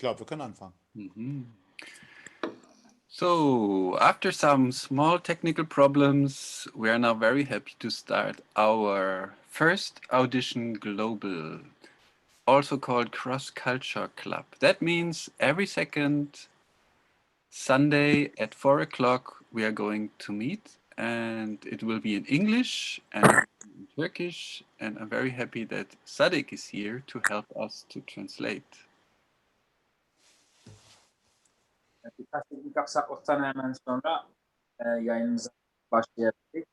glaube, wir können anfangen. Mhm. So, after some small technical problems, we are now very happy to start our first Audition Global, also called Cross Culture Club. That means every second Sunday at 4 o'clock we are going to meet, and it will be in English and in Turkish, and I'm very happy that Sadik is here to help us to translate. Birkaç teknik aksaklıktan hemen sonra yayınımıza başlayabildik.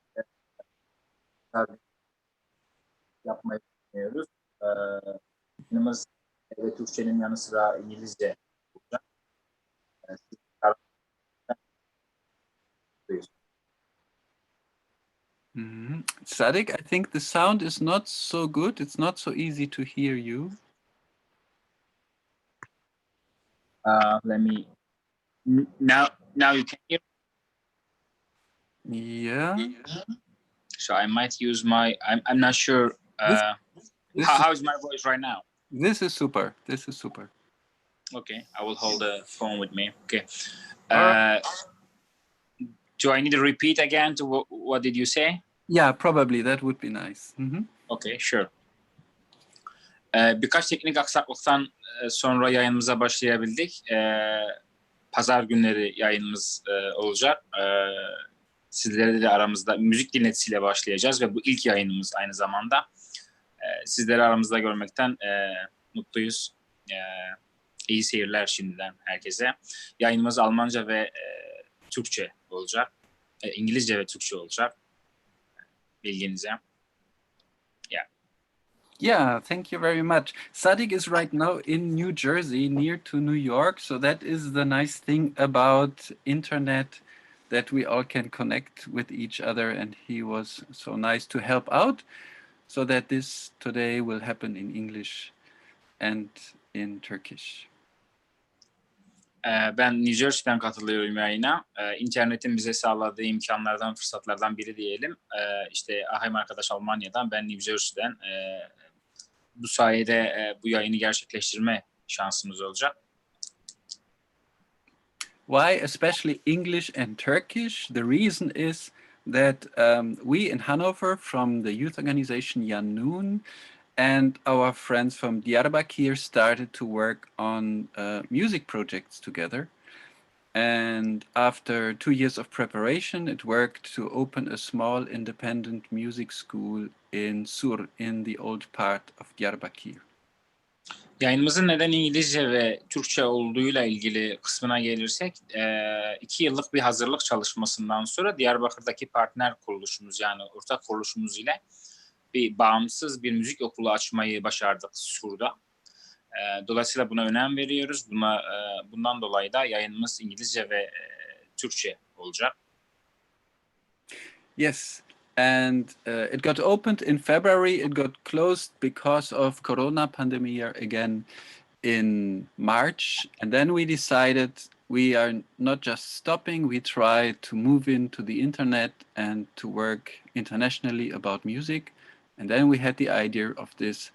Yapmayı düşünüyoruz. Yayınımız ve Türkçenin yanı sıra İngilizce olacak. Sadik, I think the sound is not so good. It's not so easy to hear you. Let me now you can hear. Yeah. So I might use my. I'm not sure. How is my voice right now? This is super. This is super. Okay, I will hold the phone with me. Okay. Right. Do I need to repeat again to what did you say? Yeah, probably that would be nice. Okay, sure. Birkaç teknik aksaklıktan sonra yayınımıza başlayabildik. Pazar günleri yayınımız olacak. Sizlere de aramızda müzik dinletisiyle başlayacağız ve bu ilk yayınımız aynı zamanda. Sizleri aramızda görmekten mutluyuz. İyi seyirler şimdiden herkese. Yayınımız Almanca ve Türkçe olacak. İngilizce ve Türkçe olacak. Bilginize. Yeah, thank you very much. Sadik is right now in New Jersey, near to New York. So that is the nice thing about internet, that we all can connect with each other. And he was so nice to help out, so that this today will happen in English and in Turkish. Ben New Jersey'den katılıyorum yayına. İnternetin bize sağladığı imkanlardan, fırsatlardan biri diyelim. İşte Ahim arkadaş Almanya'dan, ben New Jersey'den. Bu sayede bu yayını gerçekleştirme şansımız olacak. Why especially English and Turkish? The reason is that we in Hanover from the youth organization Yanun and our friends from Diyarbakir started to work on music projects together. And after 2 years of preparation, it worked to open a small independent music school in Sur, in the old part of Diyarbakir. Yayınımızın neden İngilizce ve Türkçe olduğuyla ilgili kısmına gelirsek, 2 yıllık bir hazırlık çalışmasından sonra Diyarbakır'daki partner kuruluşumuz, yani ortak kuruluşumuz ile bir bağımsız bir müzik okulu açmayı başardık Sur'da. Dolayısıyla buna önem veriyoruz. Bundan dolayı da yayınımız İngilizce ve Türkçe olacak. Yes, and it got opened in February. It got closed because of Corona pandemic again in March. And then we decided we are not just stopping, we try to move into the internet and to work internationally about music. And then we had the idea of this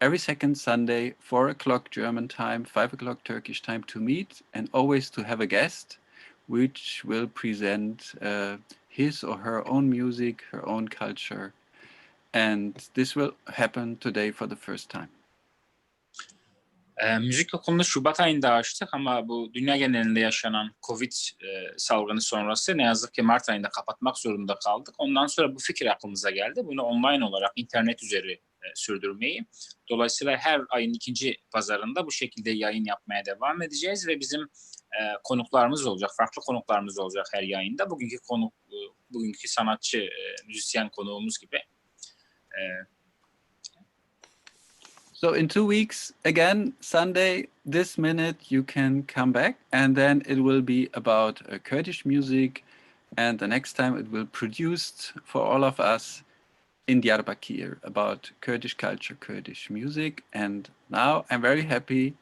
every second Sunday, 4 o'clock German time, 5 o'clock Turkish time, to meet and always to have a guest which will present his or her own music, her own culture. And this will happen today for the first time. Müzik okulunu Şubat ayında açtık ama bu dünya genelinde yaşanan Covid salgını sonrası ne yazık ki Mart ayında kapatmak zorunda kaldık. Ondan sonra bu fikir aklımıza geldi. Bunu online olarak internet üzeri sürdürmeyi. Dolayısıyla her ayın 2. pazarında bu şekilde yayın yapmaya devam edeceğiz ve bizim konuklarımız olacak, farklı konuklarımız olacak her yayında. Bugünkü sanatçı, müzisyen konuğumuz gibi. So in 2 weeks, again, Sunday, this minute, you can come back, and then it will be about Kurdish music, and the next time it will be produced for all of us in Diyarbakir about Kurdish culture, Kurdish music. And now I'm very happy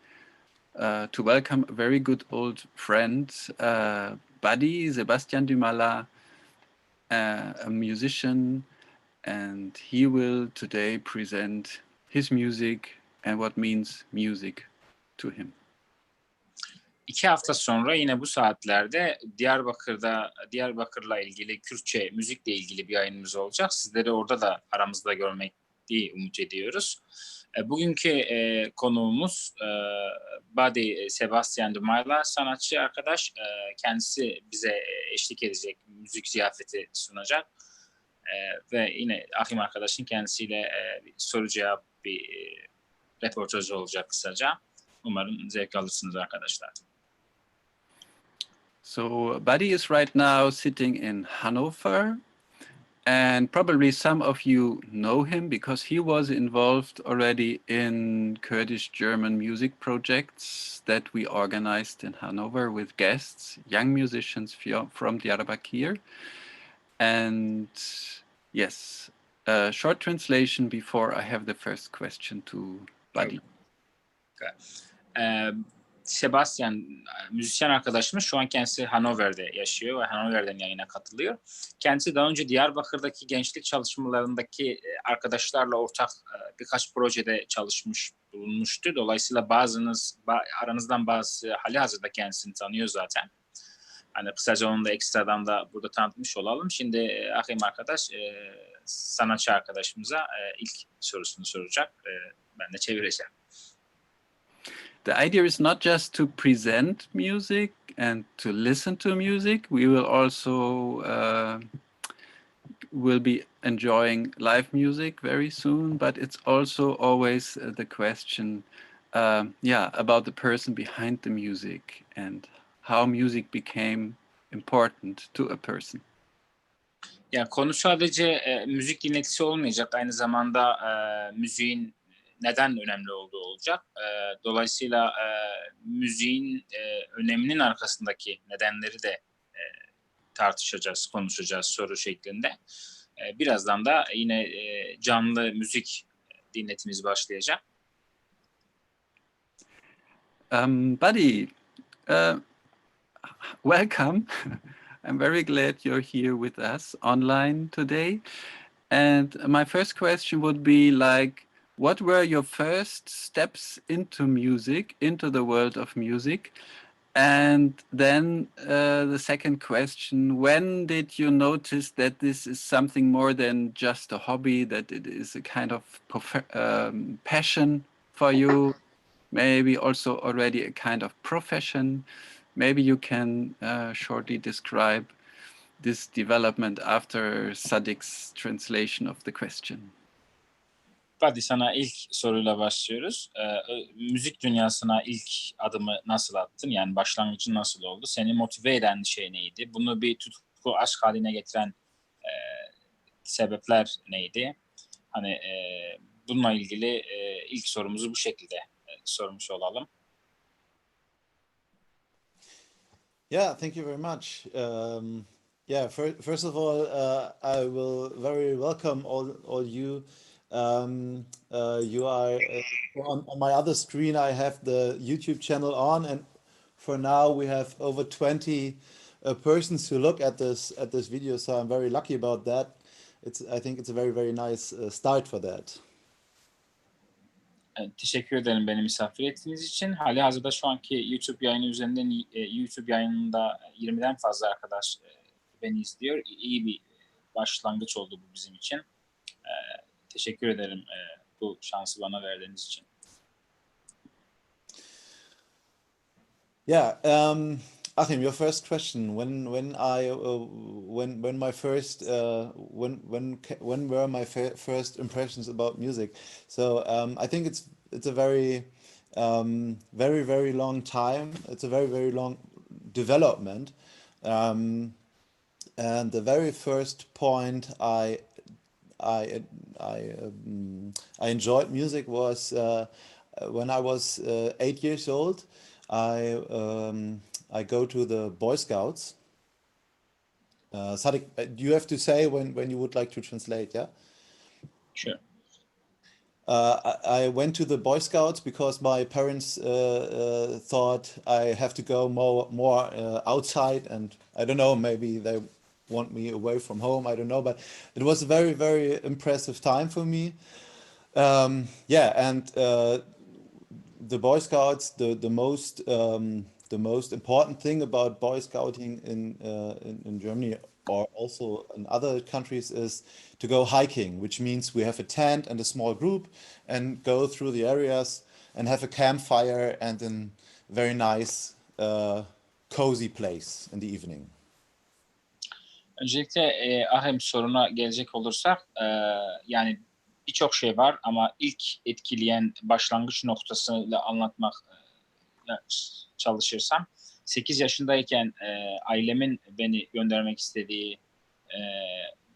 to welcome a very good old friend, buddy, Sebastian Dymala, a musician, and he will today present his music and what means music to him. 2 hafta sonra yine bu saatlerde Diyarbakır'la ilgili, Kürtçe müzikle ilgili bir yayınımız olacak. Sizleri orada da aramızda görmek diye umut ediyoruz. Bugünkü konuğumuz Buddy Sebastian Dymala sanatçı arkadaş. Kendisi bize eşlik edecek, müzik ziyafeti sunacak. Ve yine Ahim arkadaşın kendisiyle bir soru cevap bir röportajı olacak kısaca. Umarım zevk alırsınız arkadaşlar. So Buddy is right now sitting in Hanover, and probably some of you know him because he was involved already in Kurdish German music projects that we organized in Hanover with guests, young musicians from Diyarbakir. And yes, a short translation before I have the first question to Buddy. Okay. Sebastian, müzisyen arkadaşımız şu an kendisi Hanover'de yaşıyor ve Hanover'den yayına katılıyor. Kendisi daha önce Diyarbakır'daki gençlik çalışmalarındaki arkadaşlarla ortak birkaç projede bulunmuştu. Dolayısıyla aranızdan bazı halihazırda kendisini tanıyor zaten. Hani kısaca onu da ekstradan da burada tanıtmış olalım. Şimdi Ahim arkadaş sanatçı arkadaşımıza ilk sorusunu soracak. Ben de çevireceğim. The idea is not just to present music and to listen to music. We will also will be enjoying live music very soon, but it's also always the question, about the person behind the music and how music became important to a person. Yani konu sadece müzik dinletisi olmayacak. Aynı zamanda müziğin neden önemli olduğu olacak. Dolayısıyla müziğin öneminin arkasındaki nedenleri de tartışacağız, konuşacağız soru şeklinde. Birazdan da yine canlı müzik dinletimiz başlayacak. Buddy, welcome. I'm very glad you're here with us online today. And my first question would be like, what were your first steps into music, into the world of music? And then the second question, when did you notice that this is something more than just a hobby, that it is a kind of passion for you, maybe also already a kind of profession? Maybe you can shortly describe this development after Sadik's translation of the question. Hadi sana ilk soruyla başlıyoruz. Müzik dünyasına ilk adımı nasıl attın? Yani başlangıcın nasıl oldu? Seni motive eden şey neydi? Bunu bir tutku, aşk haline getiren sebepler neydi? Hani bununla ilgili ilk sorumuzu bu şekilde sormuş olalım. Yeah, thank you very much. First of all, I will very welcome all you. You are on my other screen. I have the YouTube channel on, and for now we have over 20 persons who look at this video. So I'm very lucky about that. I think it's a very very nice start for that. Teşekkür ederim beni misafir ettiğiniz için. Halihazırda şu anki YouTube yayını üzerinden YouTube yayınında 20'den fazla arkadaş beni izliyor. İyi bir başlangıç oldu bu bizim için. Teşekkür ederim bu şansı bana verdiğiniz için. Yeah, Achim, your first question. When were my first impressions about music? So I think it's a very very very long time. It's a very very long development, and the very first point I enjoyed music was when I was 8 years old. I go to the Boy Scouts. Sadik, you have to say when you would like to translate, yeah? Sure. I went to the Boy Scouts because my parents thought I have to go more outside, and I don't know, maybe they want me away from home, I don't know, but it was a very, very impressive time for me. And the Boy Scouts, the most the most important thing about Boy Scouting in Germany or also in other countries is to go hiking, which means we have a tent and a small group and go through the areas and have a campfire and a very nice, cozy place in the evening. Öncelikle Ahem soruna gelecek olursak yani birçok şey var ama ilk etkileyen başlangıç noktasıyla anlatmak çalışırsam 8 yaşındayken ailemin beni göndermek istediği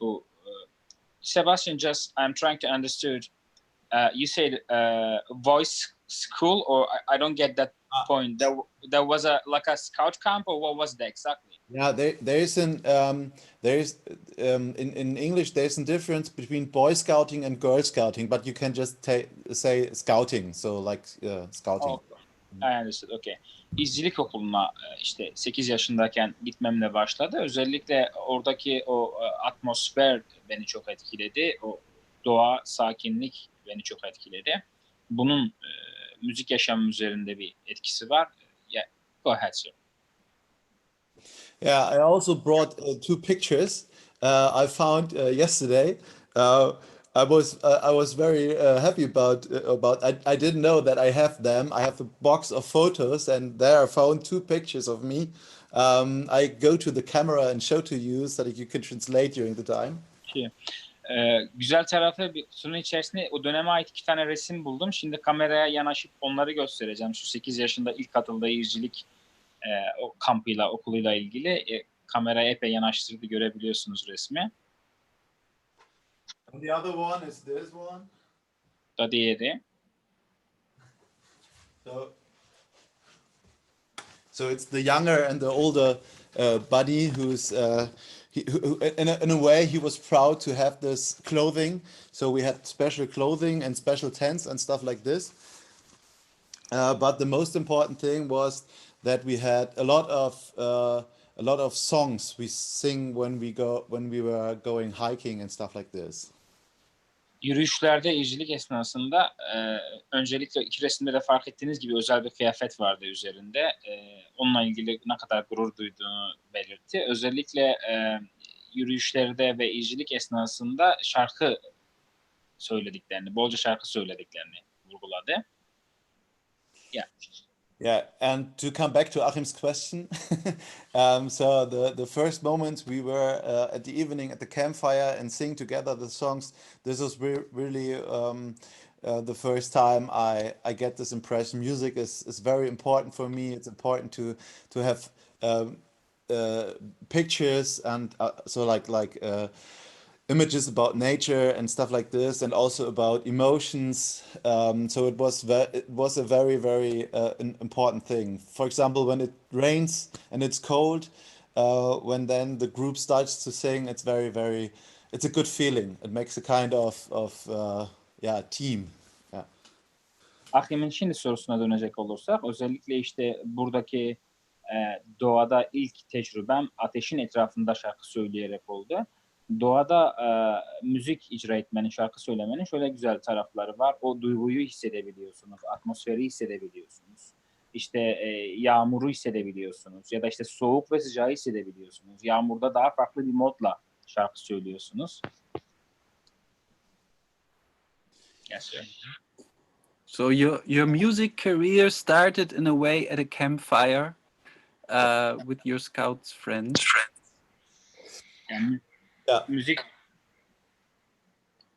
bu Sebastian, just I'm trying to understood you said voice school or I don't get that point. There was a like a scout camp or what was that exactly? Yeah, in English there's a difference between Boy Scouting and Girl Scouting, but you can just say scouting, so like scouting. Oh, I understood. Okay. İzcilik okuluna işte 8 yaşındayken gitmemle başladı. Özellikle oradaki o atmosfer beni çok etkiledi. O doğa, sakinlik beni çok etkiledi. Bunun müzik yaşamım üzerinde bir etkisi var. Yeah, go ahead, sir. Yeah, I also brought two pictures I found yesterday. I was very happy about. I didn't know that I have them. I have a box of photos, and there I found two pictures of me. I go to the camera and show to you so that you can translate during the time. Güzel tarafı bir kutunun içerisinde o döneme ait 2 tane resim buldum. Şimdi kameraya yanaşıp onları göstereceğim. Şu 8 yaşında ilk katıldığı izcilik o kampıyla, okuluyla ilgili kameraya epey yanaştırdı, görebiliyorsunuz resmi. And the other one is this one. Da diğeri. So it's the younger and the older buddy who's who in a way he was proud to have this clothing. So we had special clothing and special tents and stuff like this. But the most important thing was that we had a lot of songs we sing when we were going hiking and stuff like this. Yürüyüşlerde, izcilik esnasında öncelikle 2 resimde de fark ettiğiniz gibi özel bir kıyafet vardı üzerinde. Onunla ilgili ne kadar gurur duyduğunu belirtti. Özellikle yürüyüşlerde ve izcilik esnasında şarkı söylediklerini, bolca şarkı söylediklerini vurguladı. Yeah. Yeah, and to come back to Achim's question, so the first moment we were at the evening at the campfire and sing together the songs, this was really the first time I get this impression. Music is very important for me. It's important to have pictures and so like images about nature and stuff like this, and also about emotions. So it was a very important thing. For example, when it rains and it's cold, when then the group starts to sing, it's it's a good feeling. It makes a kind of team. Yeah. Akim'in şimdi sorusuna dönecek olursak, özellikle işte buradaki doğada ilk tecrübem ateşin etrafında şarkı söyleyerek oldu. Doğada müzik icra etmenin, şarkı söylemenin şöyle güzel tarafları var. O duyguyu hissedebiliyorsunuz, atmosferi hissedebiliyorsunuz. İşte yağmuru hissedebiliyorsunuz ya da işte soğuk ve sıcağı hissedebiliyorsunuz. Yağmurda daha farklı bir modla şarkı söylüyorsunuz. Yes, sir. So your music career started in a way at a campfire with your scouts friends. Yani Yeah.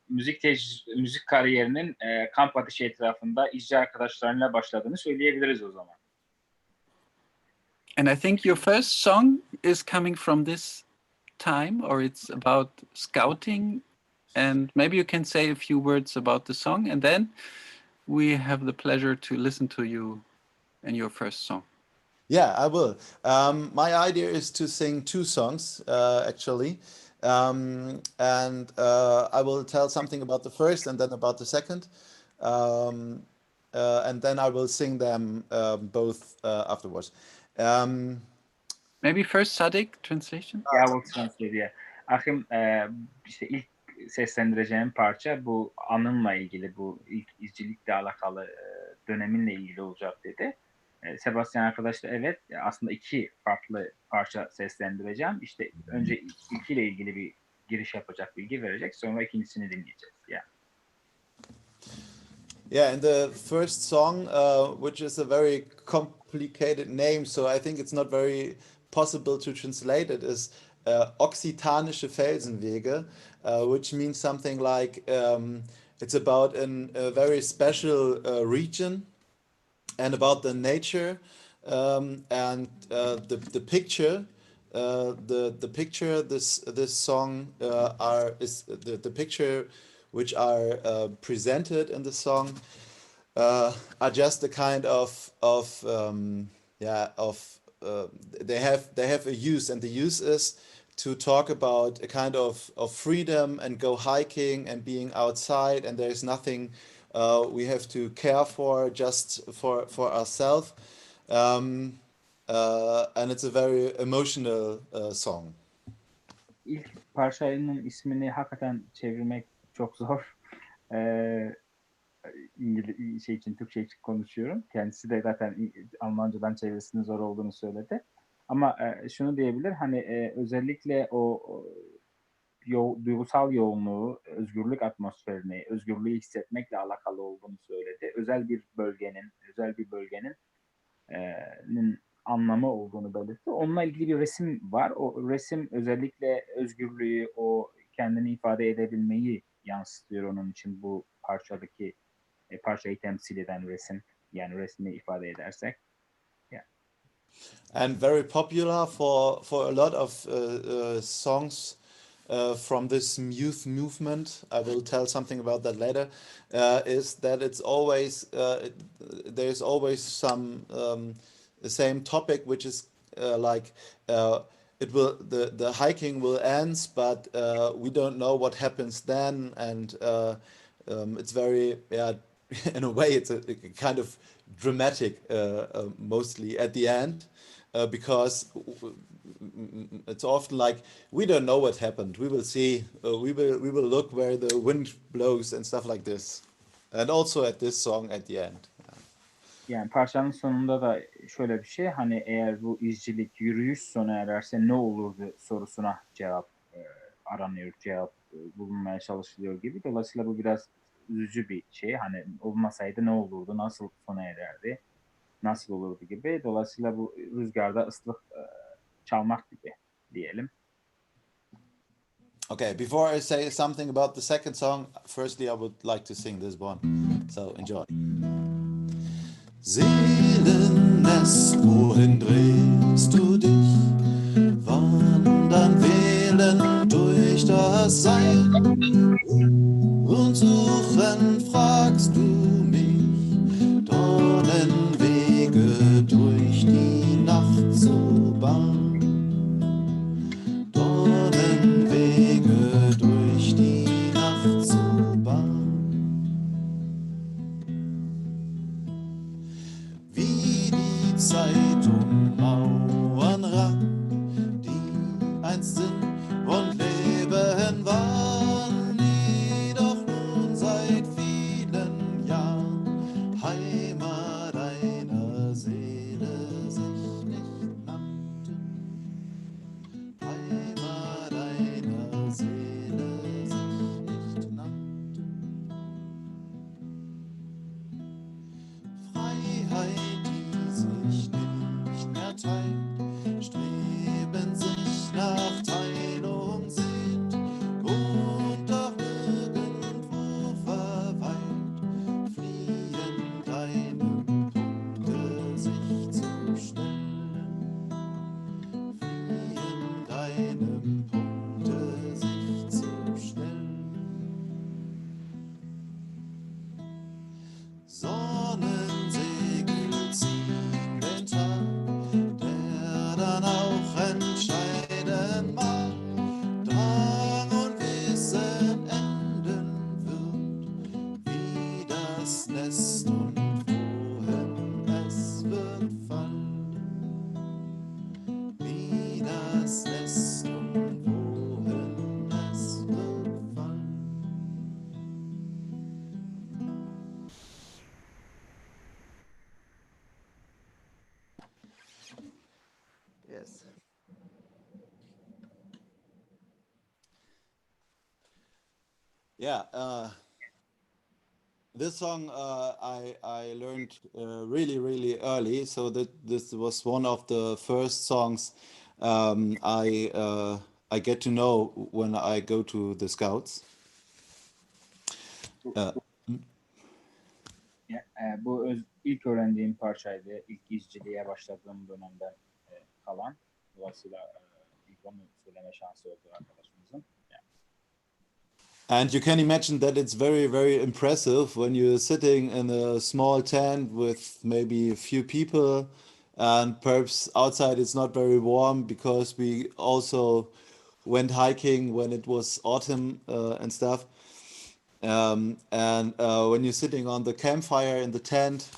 müzik kariyerinin kamp ateşi etrafında izci arkadaşlarıyla başladığını söyleyebiliriz o zaman. And I think your first song is coming from this time, or it's about scouting. And maybe you can say a few words about the song, and then we have the pleasure to listen to you and your first song. Yeah, I will. My idea is to sing two songs, actually. And I will tell something about the first and then about the second. And then I will sing them both afterwards. Maybe first Sadik translation? Yeah, I will translate, yeah. Achim, işte ilk seslendireceğim parça bu anımla ilgili, bu ilk izcilikle alakalı döneminle ilgili olacak dedi. Sebastian arkadaşla evet aslında 2 farklı parça seslendireceğim. İşte önce ilkiyle ilgili bir giriş yapacak, bilgi verecek. Sonra ikincisini dinleyeceğiz. Yeah. Yeah, and the first song, which is a very complicated name, so I think it's not very possible to translate it, is Okzitanische Felsenwege, which means something like it's about a very special region and about the nature and the picture. The picture this song is the picture which are presented in the song are just a kind of yeah they have a use, and the use is to talk about a kind of freedom and go hiking and being outside, and there's nothing we have to care for, just for ourselves. And it's a very emotional song. İlk parçanın ismini hakikaten çevirmek çok zor. İngilizce için, Türkçe için konuşuyorum. Kendisi de zaten Almancadan çevirisinin zor olduğunu söyledi. Ama şunu diyebilir, hani özellikle o duygusal yoğunluğu, özgürlük atmosferini, özgürlüğü hissetmekle alakalı olduğunu söyledi. Özel bir bölgenin anlamı olduğunu belirtti. Onunla ilgili bir resim var. O resim özellikle özgürlüğü, o kendini ifade edebilmeyi yansıtıyor onun için bu parçadaki parçayı temsil eden resim. Yani resmi ifade edersek. Yeah. And very popular for a lot of songs from this youth movement. I will tell something about that later. Is that it's always there's always some the same topic, which is like it will the hiking will end, but we don't know what happens then, and it's very in a way it's a kind of dramatic mostly at the end. Because it's often like we don't know what happened. We will see. We will look where the wind blows and stuff like this, and also at this song at the end. Yani parçanın sonunda da şöyle bir şey, hani eğer bu izcilik, yürüyüş sona ererse ne olurdu sorusuna cevap aranıyor, cevap bulunmaya çalışılıyor gibi. Dolayısıyla bu biraz üzücü bir şey. Hani olmasaydı ne olurdu, nasıl sona ererdi, nasıl olurdu gibi. Dolayısıyla bu rüzgarda ıslık çalmak gibi diyelim. Okay, before I say something about the second song, firstly I would like to sing this one. So enjoy. Seelennest, wohin drehst du dich? Wandern, wählen durch das Seil und suchen, fragst du mich, Dornenwege durch die Nacht so bahn. Dornenwege durch die Nacht so bahn. Wie die Zeit Mauern rankt, die einst sind und Leben waren, die doch nun seit vielen Jahren Yes. Yeah. This song I learned really early, so that this was one of the first songs um, I uh, I get to know when I go to the Scouts. Bu, Uh, bu, bu ilk öğrendiğim parçaydı. İlk izciliğe başladığım dönemden kalan. Dolayısıyla ilk onu söyleme şansı oldu arkadaşımızın. And you can imagine that it's very impressive when you're sitting in a small tent with maybe a few people, and perhaps outside it's not very warm because we also went hiking when it was autumn and stuff. And when you're sitting on the campfire in the tent,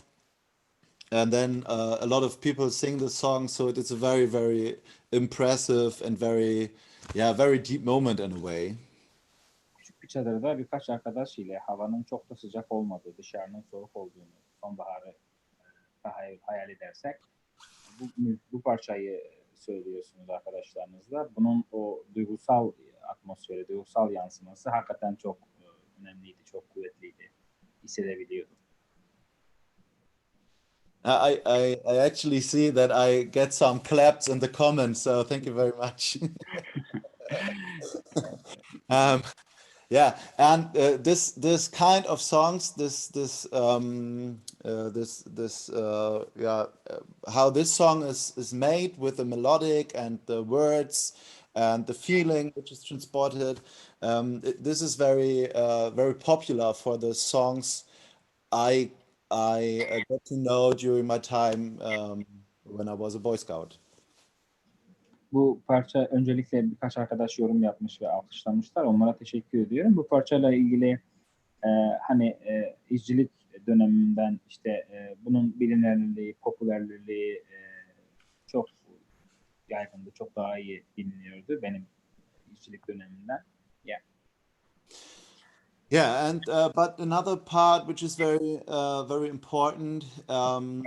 and then a lot of people sing the song, so it is a very impressive and very deep moment in a way. Küçük bir çadırda birkaç arkadaş ile havanın çok da sıcak olmadığı, dışarının soğuk olduğunu, sonbaharı hayal edersek bu parçayı söylüyorsunuz arkadaşlarınızla. Bunun o duygusal atmosferi, duygusal yansıması hakikaten çok önemliydi, çok kuvvetliydi. Hissedebiliyordum. I actually see that I get some claps in the comments, so thank you very much. um, yeah, and this kind of songs, how this song is made with the melodic and the words and the feeling which is transported. This is very popular for the songs I I got to know during my time when I was a Boy Scout. Bu parça öncelikle birkaç arkadaş yorum yapmış ve alkışlamışlar. Onlara teşekkür ediyorum. Bu parçayla ilgili izcilik döneminden işte bunun bilinirliği, popülerliği çok yaygındı, çok daha iyi biliniyordu benim izcilik döneminden. Yeah. Yeah, and but another part which is very important, and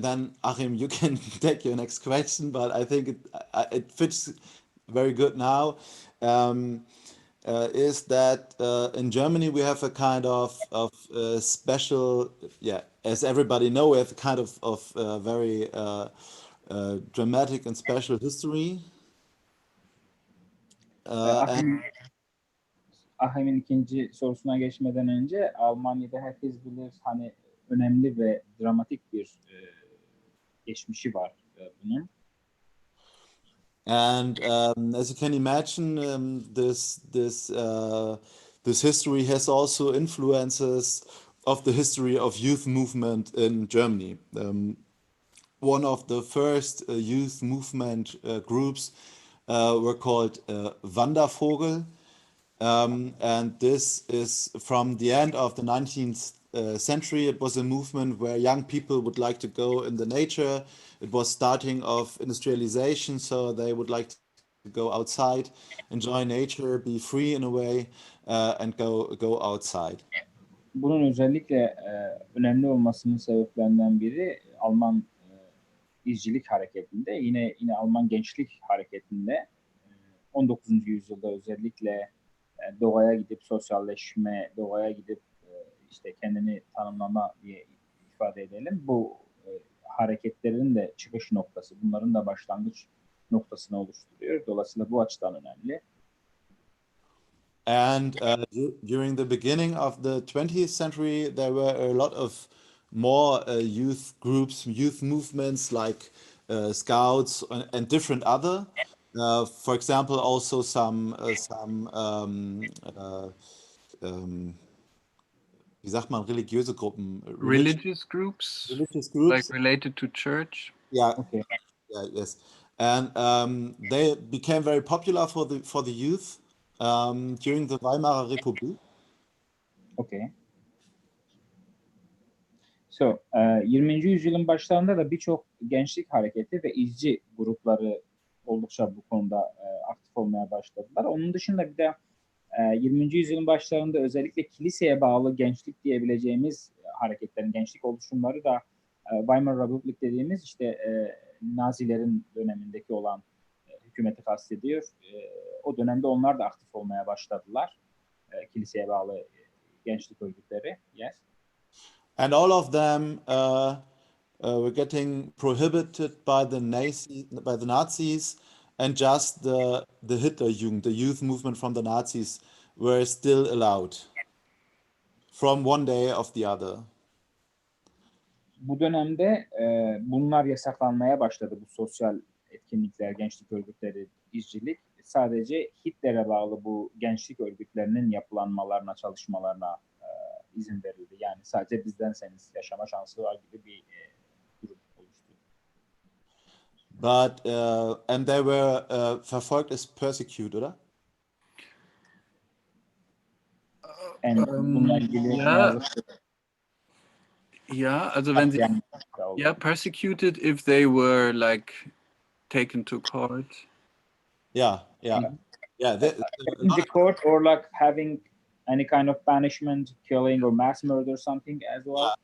then Achim, you can take your next question, but I think it fits very good now. Um, is that in Germany we have a kind of special, yeah, as everybody know, we have a kind of very dramatic and special history. And Ahim'in ikinci sorusuna geçmeden önce Almanya'da herkes bilir hani önemli ve dramatik bir geçmişi var bunun. And as you can imagine, this history has also influences of the history of youth movement in Germany. One of the first youth movement groups were called Wandervogel, and this is from the end of the 19th century. It was a movement where young people would like to go in the nature. It was starting of industrialization, so they would like to go outside, enjoy nature, be free in a way, and go outside. Bunun özellikle önemli olmasının sebeplerinden biri Alman izcilik hareketinde, yine Alman gençlik hareketinde 19. yüzyılda özellikle doğaya gidip sosyalleşme, doğaya gidip işte kendini tanımlama diye ifade edelim. Bu hareketlerin de çıkış noktası, bunların da başlangıç noktasını oluşturuyor. Dolayısıyla bu açıdan önemli. And during the beginning of the 20th century, there were a lot of more youth groups, youth movements like Scouts and different other. For example, also some wie sagt man, religiöse Gruppen, Religious groups, religious like groups. related to church. Yeah, Okay. yeah, yes, and they became very popular for the youth during the Weimarer Republik. Okay. So, 20. yüzyılın başlarında da birçok gençlik hareketi ve izci grupları oldukça bu konuda aktif olmaya başladılar. Onun dışında bir de 20. yüzyılın başlarında özellikle kiliseye bağlı gençlik diyebileceğimiz hareketlerin, gençlik oluşumları da Weimar Republic dediğimiz işte Nazilerin dönemindeki olan hükümeti kastediyor. O dönemde onlar da aktif olmaya başladılar. Kiliseye bağlı gençlik örgütleri. Yes. And all of them were getting prohibited by the Nazis, and just the Hitlerjugend, the youth movement from the Nazis, were still allowed from one day of the other. Bu dönemde bunlar yasaklanmaya başladı, bu sosyal etkinlikler, gençlik örgütleri, izcilik. Sadece Hitler'e bağlı bu gençlik örgütlerinin yapılanmalarına, çalışmalarına izin verildi. Yani sadece bizdenseniz yaşama şansı var gibi bir durum oluştu. But and they were verfolgt as persecuted, oder? Bununla ilgili ne yazık Ja, also wenn sie persecuted if they were like taken to court. Yeah. in the court, or like having any kind of punishment, killing or mass murder, something as well.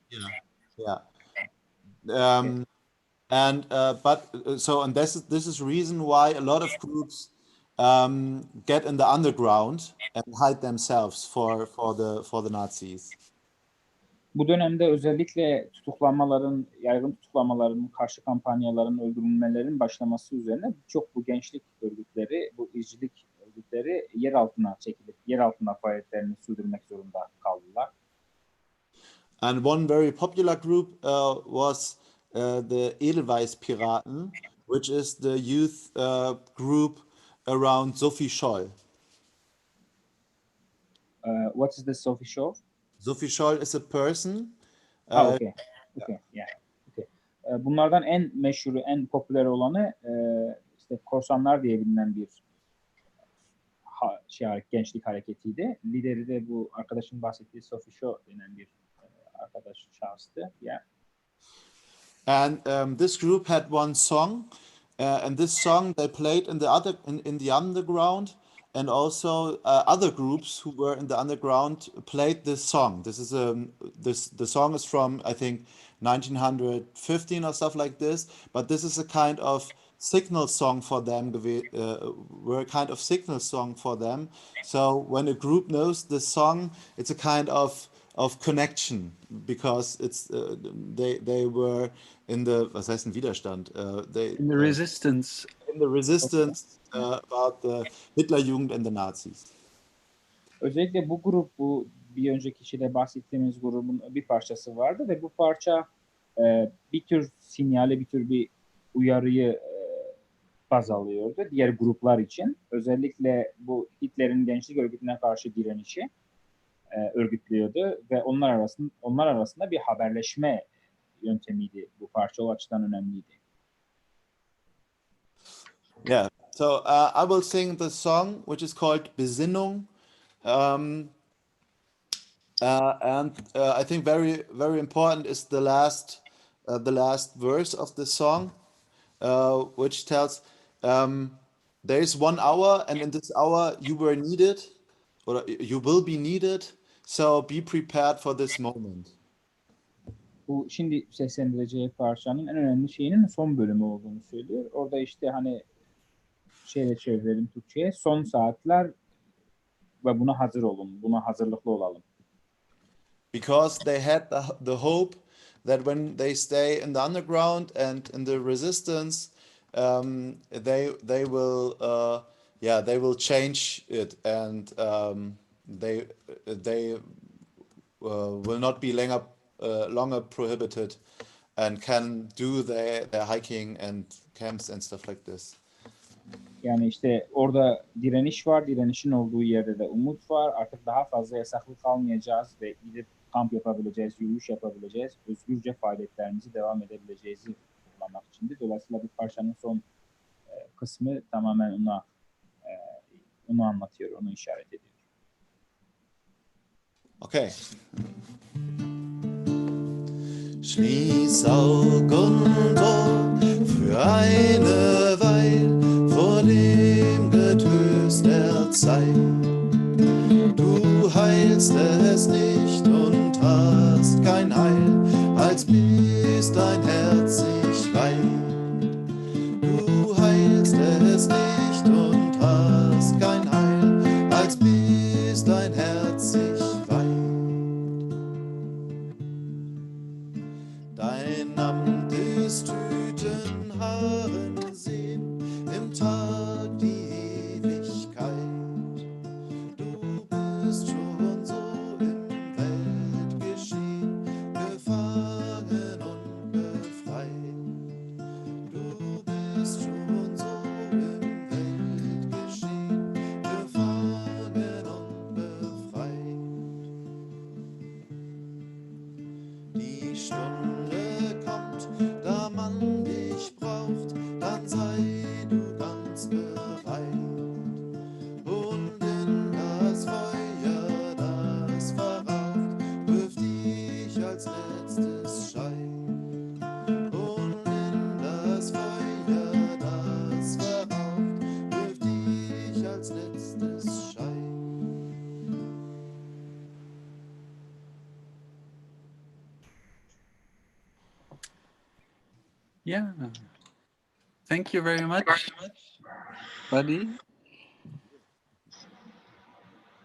And this is reason why a lot of groups get in the underground and hide themselves for the Nazis. Bu dönemde özellikle yaygın tutuklanmaların, karşı kampanyaların, öldürülmelerin başlaması üzerine çok bu gençlik örgütleri, bu izcilik örgütleri yer altına çekilip, yer altına faaliyetlerini sürdürmek zorunda kaldılar. And one very popular group was the Edelweiss-Piraten, which is the youth group around Sophie Scholl. What is the Sophie Scholl? Sophie Scholl is a person. Okay. Yeah. Okay. Bunlardan en meşhuru, en popüler olanı işte korsanlar diye bilinen bir gençlik hareketiydi. Lideri de bu arkadaşın bahsettiği Sophie Scholl denen bir arkadaş şahıstı. Yeah. And this group had one song, and this song they played in the underground, and also other groups who were in the underground played this song. The song is from, I think, 1915 or stuff like this. But this is a kind of signal song for them. Were a kind of signal song for them. So when a group knows this song, it's a kind of connection, because it's they were in the, was heißt ein Widerstand? In the resistance. In the resistance about the Hitlerjugend and the Nazis. Özellikle bu grup, bu bir önceki kişide bahsettiğimiz grubun bir parçası vardı ve bu parça bir tür sinyali, bir tür bir uyarıyı baz alıyordu diğer gruplar için. Özellikle bu Hitler'in gençlik örgütüne karşı direnişi örgütlüyordu ve onlar arasında bir haberleşme yöntemiydi bu parça, o açıdan önemliydi. Yeah, so I will sing the song which is called Besinnung, and I think very, very important is the last verse of the song, which tells there is 1 hour, and in this hour you were needed, or you will be needed, so be prepared for this moment. Bu şimdi seslendireceği parçanın en önemli şeyinin son bölümü olduğunu söylüyor. Orada işte hani şeyle çevirelim Türkçe'ye, son saatler ve buna hazır olun, buna hazırlıklı olalım. Because they had the hope that when they stay in the underground and in the resistance, they will change it, and they will not be longer prohibited and can do their hiking and camps and stuff like this. Yani işte orada direniş var, direnişin olduğu yerde de umut var. Artık daha fazla yasaklı kalmayacağız ve gidip kamp yapabileceğiz, yürüyüş yapabileceğiz, özgürce faaliyetlerimizi devam edebileceğizi kullanmak içindi. Dolayısıyla bir parçanın son kısmı tamamen onu anlatıyor, onu işaret ediyor. Okay. Schließ Aug und Ohr für eine Weile vor dem Getös der Zeit. Du heilst es nicht und hast kein Heil, als bis dein Herz sich weiht. just as shy. Yeah. Thank you very much, buddy.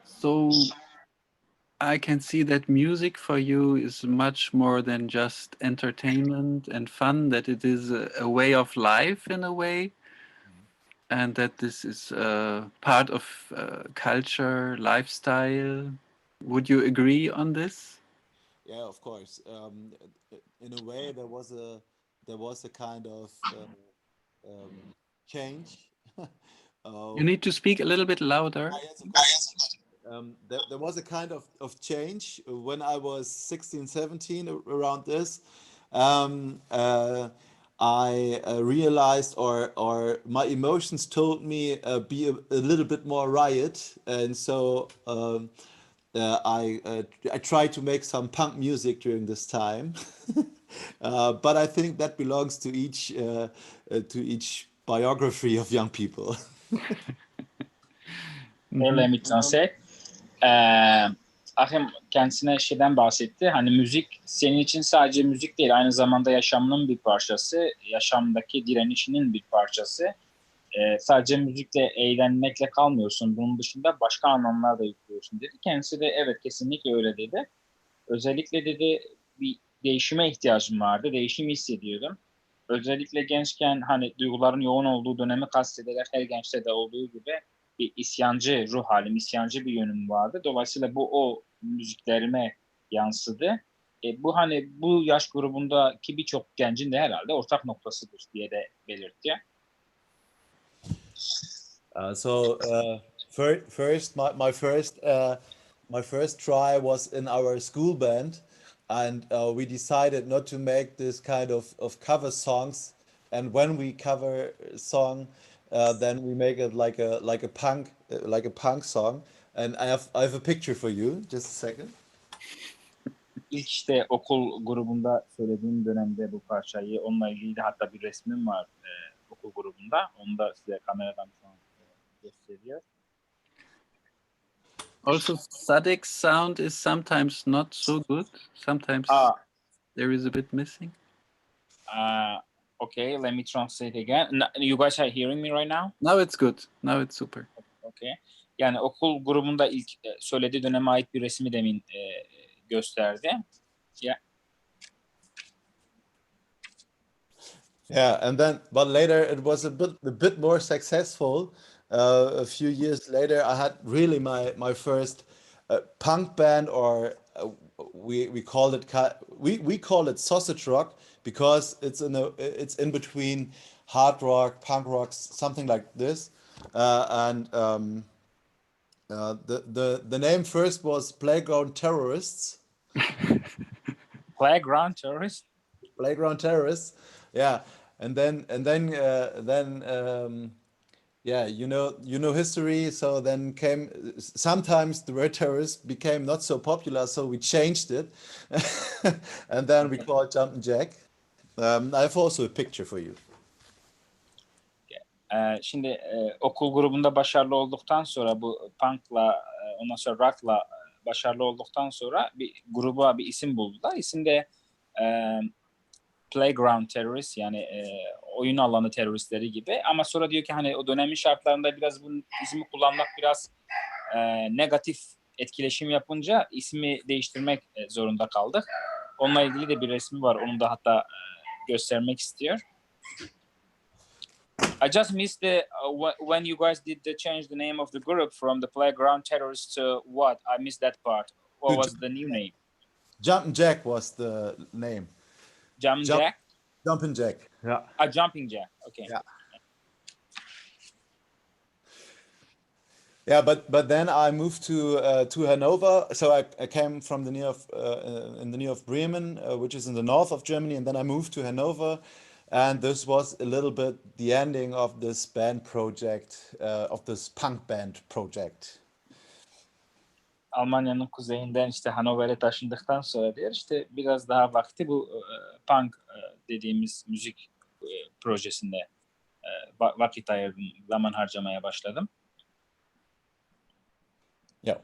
So I can see that music for you is much more than just entertainment and fun, that it is a way of life in a way, and that this is part of culture, lifestyle. Would you agree on this? Yeah, of course. In a way, there was a kind of change. You uh, need to speak a little bit louder. yes, of course. There was a kind of change when I was 16, 17, around this. Um, uh, I realized, or my emotions told me, be a little bit more riot, and so I tried to make some punk music during this time. But I think that belongs to each biography of young people. Let me translate. Ahim kendisine şeyden bahsetti. Hani müzik senin için sadece müzik değil, aynı zamanda yaşamının bir parçası, yaşamdaki direnişinin bir parçası. Sadece müzikle eğlenmekle kalmıyorsun. Bunun dışında başka anlamlar da yüklüyorsun dedi. Kendisi de evet kesinlikle öyle dedi. Özellikle dedi bir değişime ihtiyacım vardı. Değişimi hissediyordum. Özellikle gençken hani duyguların yoğun olduğu dönemi kastederek her gençte de olduğu gibi bir isyancı ruh halim, isyancı bir yönüm vardı. Dolayısıyla bu o müziklerime yansıdı. Bu hani bu yaş grubundaki birçok gencin de herhalde ortak noktasıdır diye de belirtti. First, my first try was in our school band, and we decided not to make this kind of cover songs. And when we cover a song, then we make it like a punk song. And I have a picture for you. Just a second. İlk işte okul grubunda söylediğim dönemde bu parçayı, onunla ilgili de hatta bir resmim var okul grubunda. Onu da size kameradan şu an gösteriyor. Also, Sadek's sound is sometimes not so good. Sometimes there is a bit missing. Okay, let me translate again. You guys are hearing me right now? Now it's good. Now it's super. Okay. Yani okul grubunda ilk söylediği döneme ait bir resmi demin gösterdi. Yeah. Yeah, and then, but later it was a bit more successful. A few years later, I had really my first punk band, or we called it we call it sausage rock, because it's in between hard rock, punk rock, something like this. And the name first was Playground Terrorists. Playground Terrorist. Playground Terrorists, yeah. And then yeah, you know history. So then came, sometimes the word terrorist became not so popular, so we changed it, and then we call it Jump and Jack. I have also a picture for you. Şimdi okul grubunda başarılı olduktan sonra bu punk'la ondan sonra rock'la başarılı olduktan sonra bir gruba bir isim buldular. İsim de Playground Terrorist, yani oyun alanı teröristleri gibi. Ama sonra diyor ki hani o dönemin şartlarında biraz bu ismi kullanmak biraz negatif etkileşim yapınca ismi değiştirmek zorunda kaldık. Onunla ilgili de bir resmi var. Onu da hatta göstermek istiyor. I just missed when you guys did the change the name of the group from the Playground Terrorists to what? I missed that part. What was the new name? Jump and Jack was the name. Jumping Jack? Jumping Jack. Yeah. Jumping Jack. Okay. Yeah. Yeah, but then I moved to Hanover. So I came from the near of in the near of Bremen, which is in the north of Germany, and then I moved to Hanover, and this was a little bit the ending of this band project, of this punk band project. Almanya'nın kuzeyinden işte Hanover'e taşındıktan sonra diyor işte biraz daha vakti bu punk dediğimiz müzik projesinde vakit ayırdım, zaman harcamaya başladım. Yeah.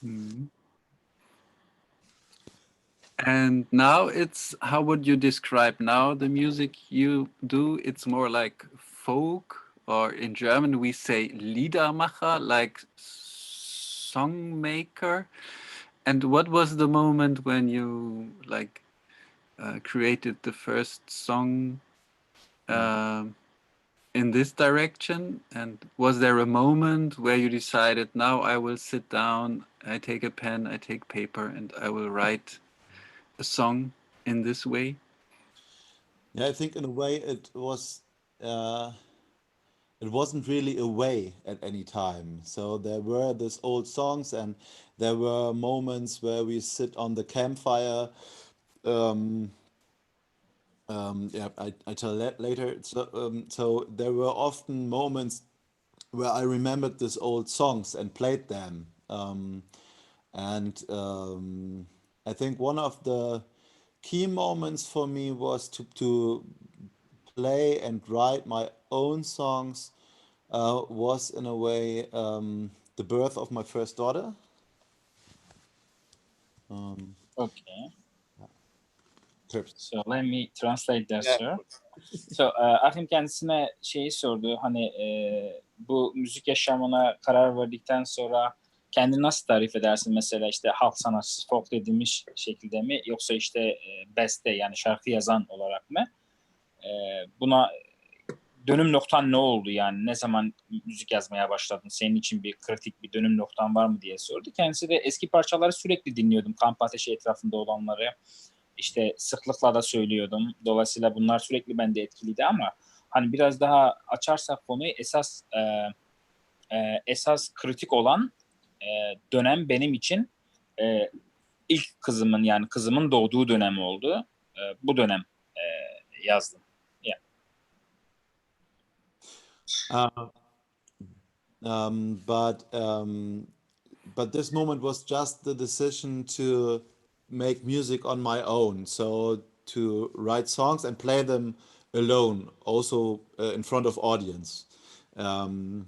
Mhm. And now it's, how would you describe now the music you do? It's more like folk, or in German we say Liedermacher, like song maker. And what was the moment when you like created the first song um in this direction? And was there a moment where you decided, now I will sit down, I take a pen, I take paper, and I will write a song in this way? Yeah, I think in a way uh, it wasn't really a way at any time. So there were these old songs, and there were moments where we sit on the campfire. Um, yeah, I tell that later. So there were often moments where I remembered these old songs and played them. And I think one of the key moments for me was to play and write my own songs, was in a way the birth of my first daughter. Um, Okay. Trips. So let me translate that, Yeah. sir. So, Ahim kendisine şeyi sordu. Hani bu müzik yaşamına karar verdikten sonra kendini nasıl tarif edersin? Mesela işte halk sanatçısı, folk dediğimiz şekilde mi? Yoksa işte beste, yani şarkı yazan olarak mı? Buna dönüm noktan ne oldu yani? Ne zaman müzik yazmaya başladın? Senin için bir kritik bir dönüm noktan var mı diye sordu. Kendisi de eski parçaları sürekli dinliyordum. Kamp ateşi etrafında olanları. İşte sıklıkla da söylüyordum. Dolayısıyla bunlar sürekli bende etkiliydi ama hani biraz daha açarsak konuyu, esas kritik olan dönem benim için ilk kızımın, yani kızımın doğduğu dönem oldu. Bu dönem yazdım. Yeah. Uh, um, but um, but this moment was just the decision to make music on my own. So to write songs and play them alone, also in front of audience. Um,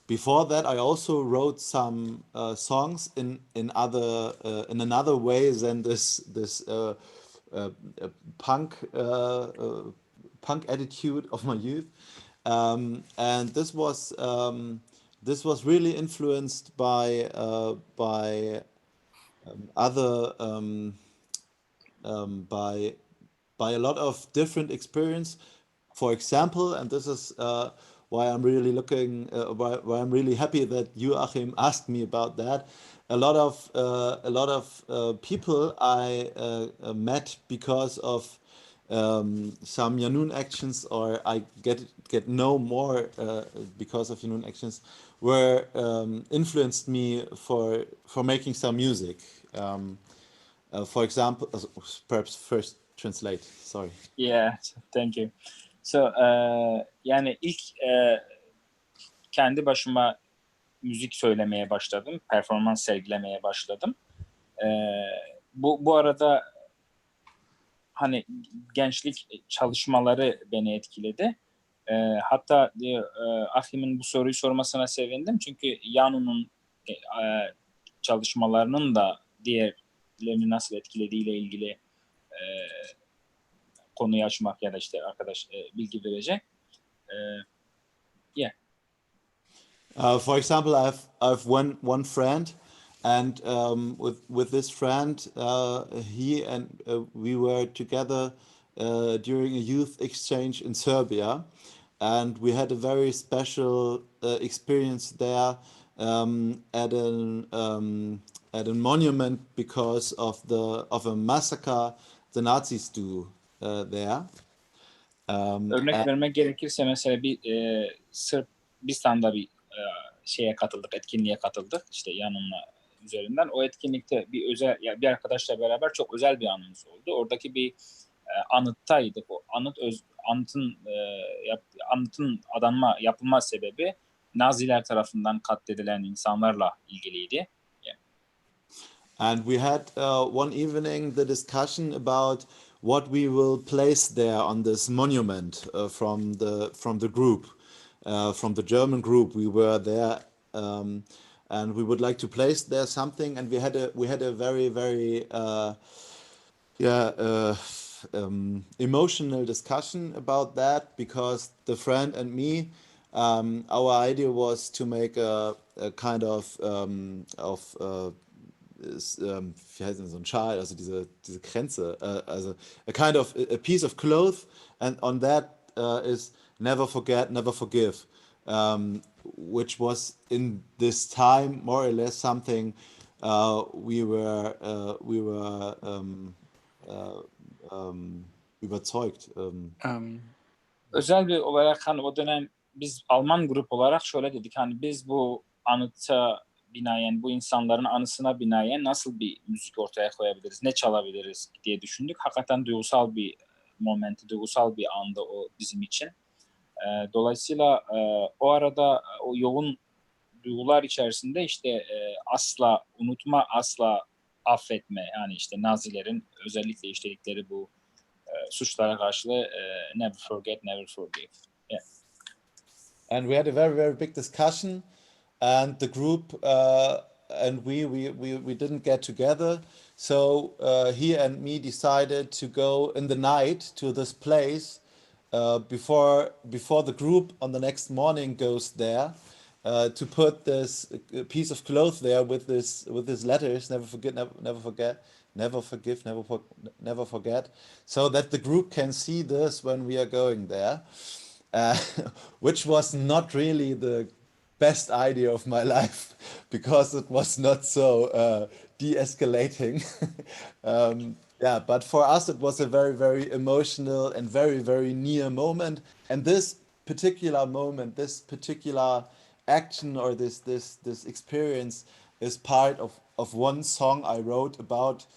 Before that, I also wrote some songs in another way than this uh, uh, punk punk attitude of my youth, and this was really influenced by other by a lot of different experience. For example, and this is why I'm really why I'm really happy that you, Achim, asked me about that. A lot of people I met because of some Yanun actions, or I get know more because of Yanun actions, were influenced me for making some music. For example, perhaps first translate. Sorry. Yeah, thank you. So, yani ilk kendi başıma müzik söylemeye başladım, performans sergilemeye başladım. Bu arada hani gençlik çalışmaları beni etkiledi. Hatta Afim'in bu soruyu sormasına sevindim. Çünkü Yanu'nun çalışmalarının da diğerlerini nasıl etkilediğiyle ilgili konuyu açmak ya da işte arkadaş bilgi verecek. Yeah. For example, I've one friend, and with this friend, he and we were together during a youth exchange in Serbia, and we had a very special experience there at a monument because of a massacre the Nazis do there. Örnek And vermek gerekirse mesela bir Sırbistan'da bir şeye katıldık, etkinliğe katıldık işte yanımla üzerinden. O etkinlikte bir özel, ya bir arkadaşla beraber çok özel bir anımız oldu. Oradaki bir anıttaydık. O anıtın yapılma sebebi Naziler tarafından katledilen insanlarla ilgiliydi. Yeah. And we had one evening the discussion about what we will place there on this monument from the group, from the German group. We were there, and we would like to place there something, and we had a very very yeah emotional discussion about that, because the friend and me, our idea was to make a kind of wie heißt denn so ein Schal, also diese Kränze, also a kind of a piece of cloth, and on that is never forget, never forgive, which was in this time more or less something we were überzeugt. Özel bir olarak hani o dönem biz Alman grup olarak şöyle dedik, hani biz bu anıta binaen, bu insanların anısına binaen nasıl bir müzik ortaya koyabiliriz, ne çalabiliriz diye düşündük. Hakikaten duygusal bir momenti, duygusal bir andı o bizim için. Dolayısıyla o arada o yoğun duygular içerisinde işte asla unutma, asla affetme, yani işte Nazilerin özellikle işledikleri bu suçlara karşı never forget, never forgive. Yeah. And we had a very very big discussion, and the group and we didn't get together, so he and me decided to go in the night to this place before the group on the next morning goes there, to put this piece of cloth there with this letters, never forget, never forget, never forgive, never forget, so that the group can see this when we are going there, uh, which was not really the best idea of my life, because it was not so de-escalating. Yeah, but for us it was a very very emotional and very very near moment, and this particular moment, this particular action, or this experience is part of one song I wrote about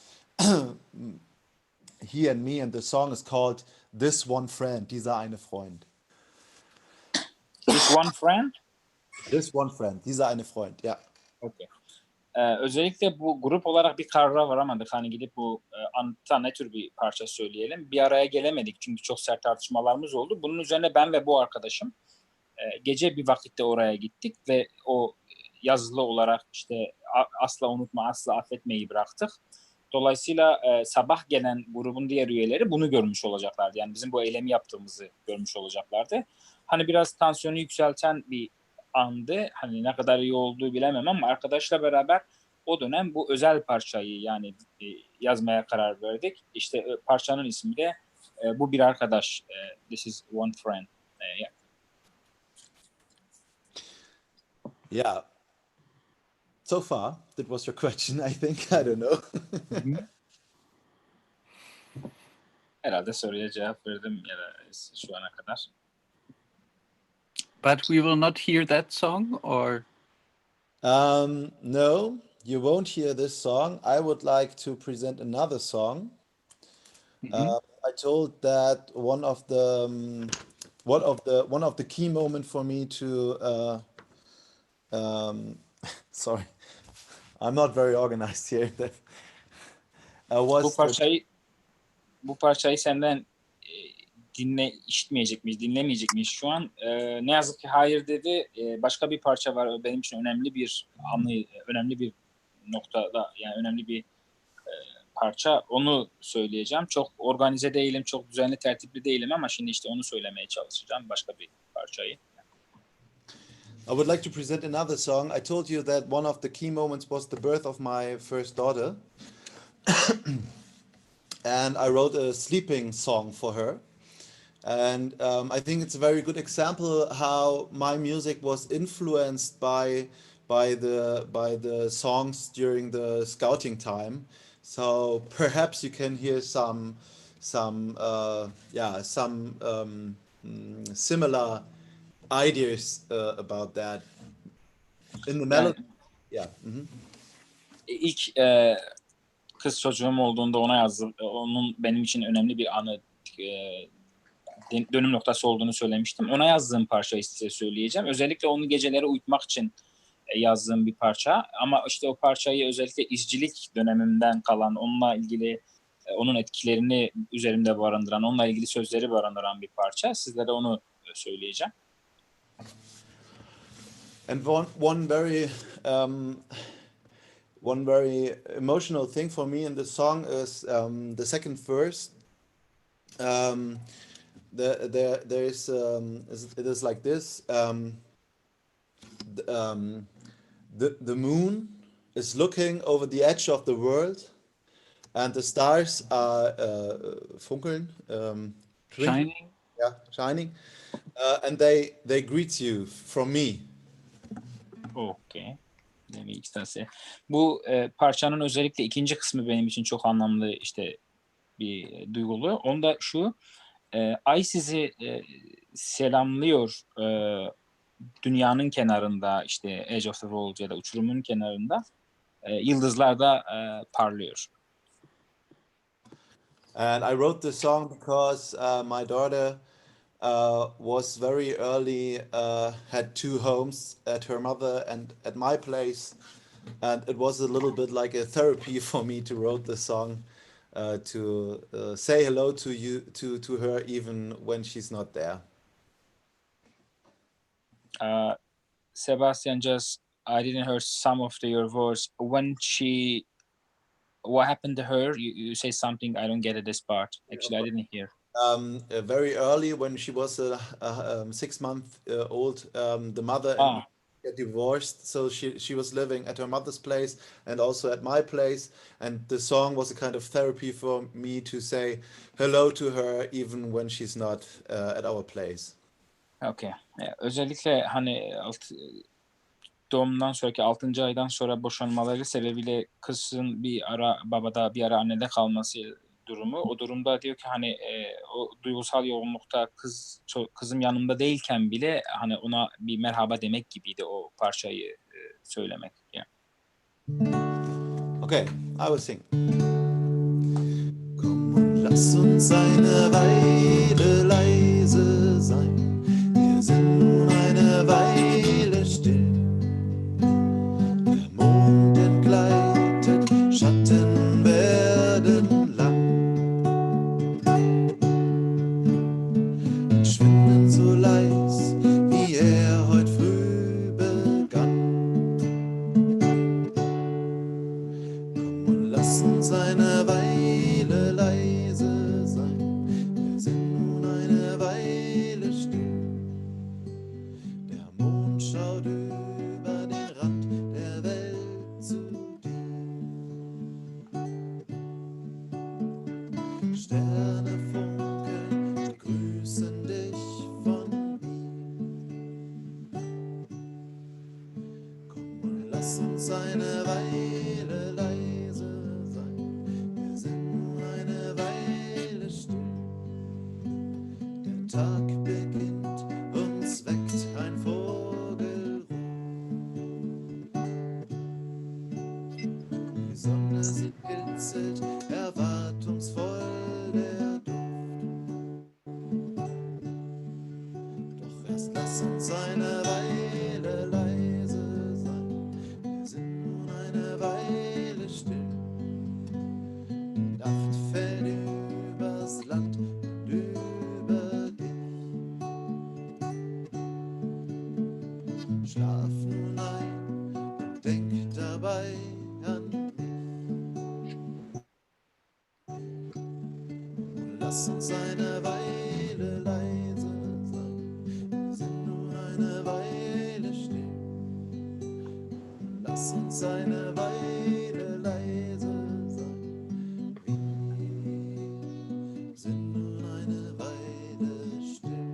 he and me, and the song is called This One Friend, dieser eine Freund. This one friend. This One Friend, dieser eine Freund, ja. Okay. Özellikle bu grup olarak bir karara varamadık. Hani gidip bu anıtta ne tür bir parça söyleyelim. Bir araya gelemedik çünkü çok sert tartışmalarımız oldu. Bunun üzerine ben ve bu arkadaşım gece bir vakitte oraya gittik ve o yazılı olarak işte asla unutma, asla affetmeyi bıraktık. Dolayısıyla sabah gelen grubun diğer üyeleri bunu görmüş olacaklardı. Yani bizim bu eylemi yaptığımızı görmüş olacaklardı. Hani biraz tansiyonu yükselten bir andı. Hani ne kadar iyi olduğu bilemem ama arkadaşla beraber o dönem bu özel parçayı yani yazmaya karar verdik. İşte parçanın ismi de bu bir arkadaş. This is one friend. Yeah. Yeah. So far, that was your question, I think. I don't know. Herhalde soruya cevap verdim ya da şu ana kadar. But we will not hear that song, or No, you won't hear this song. I would like to present another song. I told that one of the key moment for me to sorry, I'm not very organized here. Was Bu parçayı senden işitmeyecek miyiz, dinlemeyecek miyiz şu an? Ne yazık ki hayır dedi. Başka bir parça var. Benim için önemli bir anı, önemli bir noktada, yani önemli bir parça. Onu söyleyeceğim. Çok organize değilim, çok düzenli, tertipli değilim ama şimdi işte onu söylemeye çalışacağım. Başka bir parçayı. I would like to present another song. I told you that one of the key moments was the birth of my first daughter. And I wrote a sleeping song for her. And I think it's a very good example how my music was influenced by the songs during the scouting time. So perhaps you can hear some similar ideas about that in the melody. Yeah. İlk kız çocuğum olduğunda ona yazdım. Onun benim için önemli bir anı, dönüm noktası olduğunu söylemiştim. Ona yazdığım parçayı size söyleyeceğim. Özellikle onu geceleri uyutmak için yazdığım bir parça. Ama işte o parçayı özellikle izcilik dönemimden kalan, onunla ilgili onun etkilerini üzerimde barındıran, onunla ilgili sözleri barındıran bir parça. Sizlere onu söyleyeceğim. And one very emotional thing for me in the song is the second verse. Um, there is it is like this. The moon is looking over the edge of the world, and the stars are funkeln, twinkling, Shining. yeah, shining, and they greet you from me. Okay. Demek isterse. Bu parçanın özellikle ikinci kısmı benim için çok anlamlı işte bir duygulu. Onda şu, ay sizi selamlıyor dünyanın kenarında işte Edge of the World ya da uçurumun kenarında. Yıldızlar da parlıyor. And I wrote this song because my daughter was very early, had two homes, at her mother and at my place, and it was a little bit like a therapy for me to write this song, to say hello to you to her even when she's not there. Sebastian, just I didn't hear some of your words. What happened to her? You say something, I don't get it this part. Actually, I didn't hear. Very early, when she was 6 months old, the mother and get divorced, so she was living at her mother's place and also at my place, and the song was a kind of therapy for me to say hello to her even when she's not at our place. Okay. Özellikle hani doğumdan sonraki 6. aydan sonra boşanmaları sebebiyle kızın bir ara babada bir ara annede kalması durumu. O durumda diyor ki hani o duygusal yoğunlukta kızım yanımda değilken bile hani ona bir merhaba demek gibiydi o parçayı söylemek. Yani. Okay, I will sing. Komm und lass uns eine Weile leise sein. Wir sind nun eine Weile still. Der Mond entgleitet, Schatten werden lang. Schwinden so leis, wie heute früh begann. Komm und lass uns eine Weile leise sein. Wir sind nun eine Weile still. Der Mond schaut über den Rand der Welt zu dir. Sterne funkeln, grüßen dich von mir. Komm und lass uns eine Weile leise sein. Wir sind nun eine Weile still. Der Tag beginnt, uns weckt ein Vogelruf. Die Sonne, sie kitzelt, erwartungsvoll der Duft. Doch erst lass uns eine Weile leise sein. Wir sind nun eine Weile still. Die Nacht fällt übers Land und über dich. Schlaf nun ein und denk dabei an mich. Und lass uns eine Weile leise sein. Wir sind nun eine Weile still. Und lass uns eine Weile leise sein. Wir sind nun eine Weile still.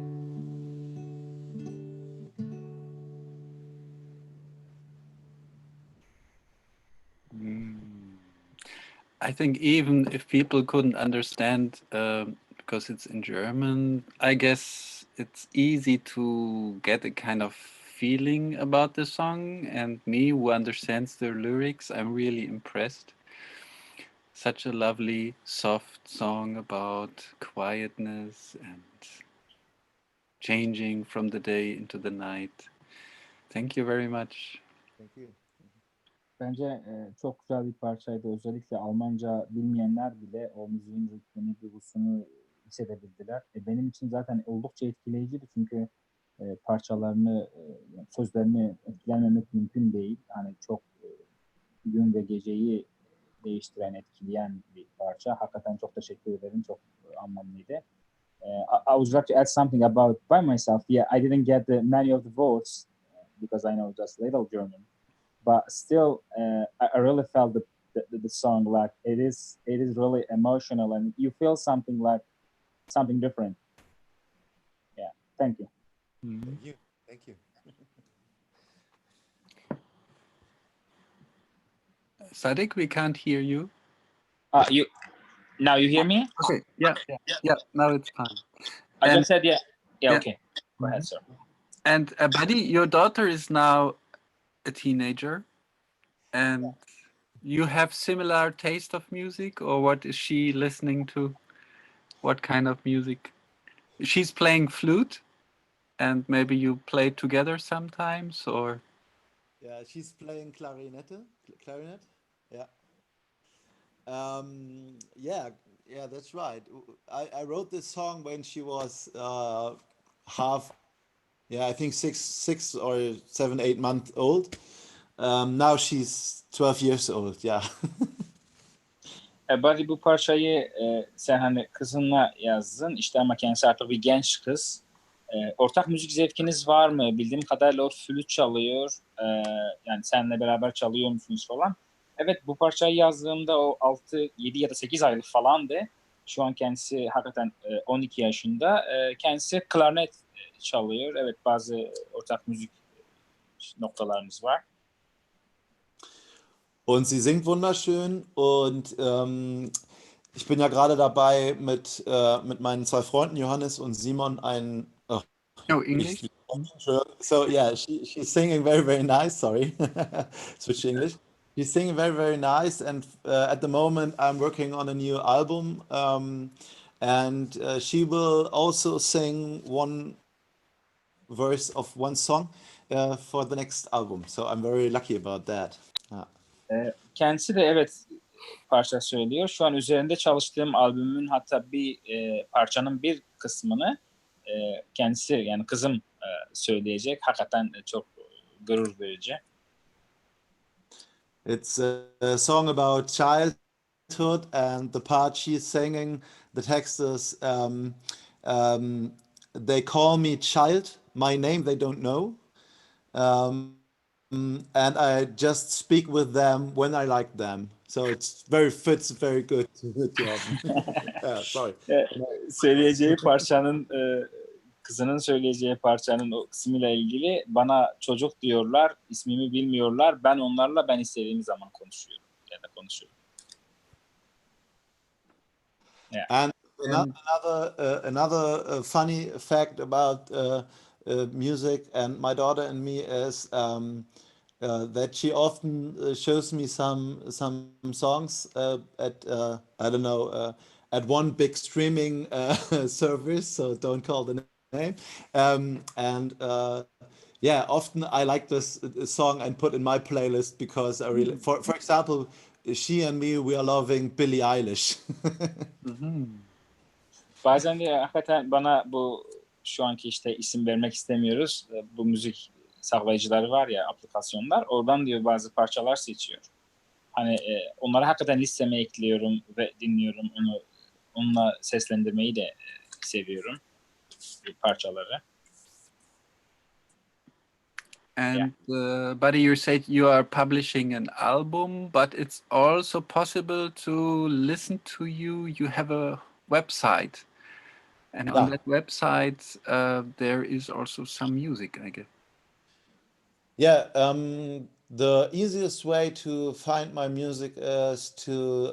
I think even if people couldn't understand because it's in German, I guess it's easy to get a kind of feeling about the song. And me, who understands the lyrics, I'm really impressed. Such a lovely, soft song about quietness and changing from the day into the night. Thank you very much. Thank you. Bence çok güzel bir parçaydı. Özellikle Almanca bilmeyenler bile o müziğin ritmini, duygusunu hissedebildiler. Benim için zaten oldukça etkileyiciydi çünkü parçalarını, sözlerini etkilenmemek mümkün değil. Hani çok gün ve geceyi değiştiren, etkileyen bir parça. Hakikaten çok teşekkür ederim. Çok anlamlıydı. I would like to add something about by myself. Yeah, I didn't get many of the votes because I know just little German, but still, I really felt the song like it is really emotional, and you feel something like something different. Yeah, thank you. Thank you. Thank you. Sadik, we can't hear you. Now you hear me? Okay. Yeah. Now it's fine. I And just said yeah. Yeah. Okay. Go ahead, sir. and Buddy, your daughter is now a teenager, and you have similar taste of music, or what is she listening to? What kind of music? She's playing flute, and maybe you play together sometimes, or Yeah, she's playing clarinet. Yeah. Yeah, that's right. I wrote this song when she was half, yeah, I think six or 7, 8 months old. Now she's 12 years old. Yeah. Buddy, bu parçayı sen hani kızınla yazdın. İşte ama kendisi artık bir genç kız. Ortak müzik zevkiniz var mı? Bildiğim kadarıyla o flüt çalıyor. Yani seninle beraber çalıyor musunuz falan. Evet, bu parçayı yazdığımda o 7 ya da 8 aylık falandı. Şu an kendisi hakikaten 12 yaşında. Kendisi klarnet çalıyor. Evet, bazı ortak müzik noktalarımız var. Und sie singt wunderschön und ich bin ja gerade dabei mit meinen 2 Freunden Johannes und Simon no English? So yeah, she's singing very, very nice. Sorry, switch to English. She's singing very, very nice, and at the moment I'm working on a new album, and she will also sing one verse of one song for the next album. So I'm very lucky about that. Kendisi de evet parça söylüyor. Şu an üzerinde çalıştığım albümün hatta bir parçanın bir kısmını kendisi yani kızım söyleyecek. Hakikaten çok gurur verici. It's a song about childhood, and the part she's singing, the text is they call me child, my name they don't know. And I just speak with them when I like them. So fits very good to have. Yeah, sorry. Söyleyeceği parçanın kızının söyleyeceği parçanın o kısmıyla ilgili bana çocuk diyorlar, ismimi bilmiyorlar. Ben onlarla ben istediğim zaman konuşuyorum ya da konuşuyorum. Yeah. And another funny fact about music and my daughter and me is that she often shows me some songs at I don't know at one big streaming service, so don't call the name. And yeah, often I like this song and put in my playlist because I really, for example, she and me, we are loving Billie Eilish. Bazen de hakikaten bana bu şu anki işte isim vermek istemiyoruz. Bu müzik sağlayıcıları var ya, aplikasyonlar. Oradan diyor bazı parçalar seçiyor. Hani onları hakikaten listeme ekliyorum ve dinliyorum. Onunla seslendirmeyi de seviyorum. Parçaları. And Buddy, you said you are publishing an album, but it's also possible to listen to you. You have a website, and on that website there is also some music, I guess. Yeah, the easiest way to find my music is to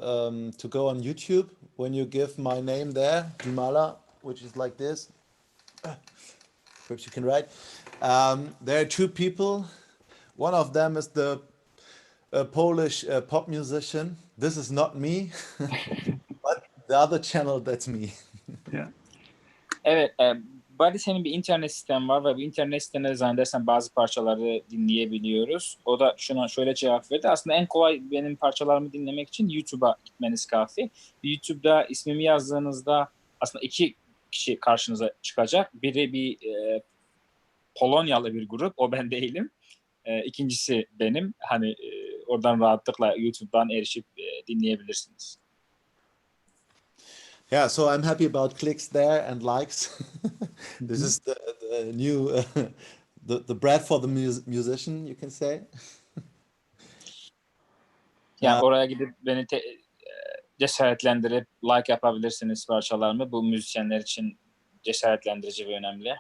go on YouTube. When you give my name there, Dymala, which is like this, perhaps you can write. There are 2 people. One of them is the Polish pop musician. This is not me, but the other channel, that's me. Yeah. Evet, Buddy senin bir internet siten var ve bu internet sitende zannedersem bazı parçaları dinleyebiliyoruz. O da şuna şöyle cevap verdi. Aslında en kolay benim parçalarımı dinlemek için YouTube'a gitmeniz kafi. YouTube'da ismimi yazdığınızda aslında 2 kişi karşınıza çıkacak. Biri bir Polonyalı bir grup. O ben değilim. İkincisi benim. Hani oradan rahatlıkla YouTube'dan erişip dinleyebilirsiniz. Yeah, so I'm happy about clicks there and likes. This is the new the bread for the musician, you can say. Yani oraya gidip beni cesaretlendirip like yapabilirsiniz parçalarımı. Bu müzisyenler için cesaretlendirici ve önemli.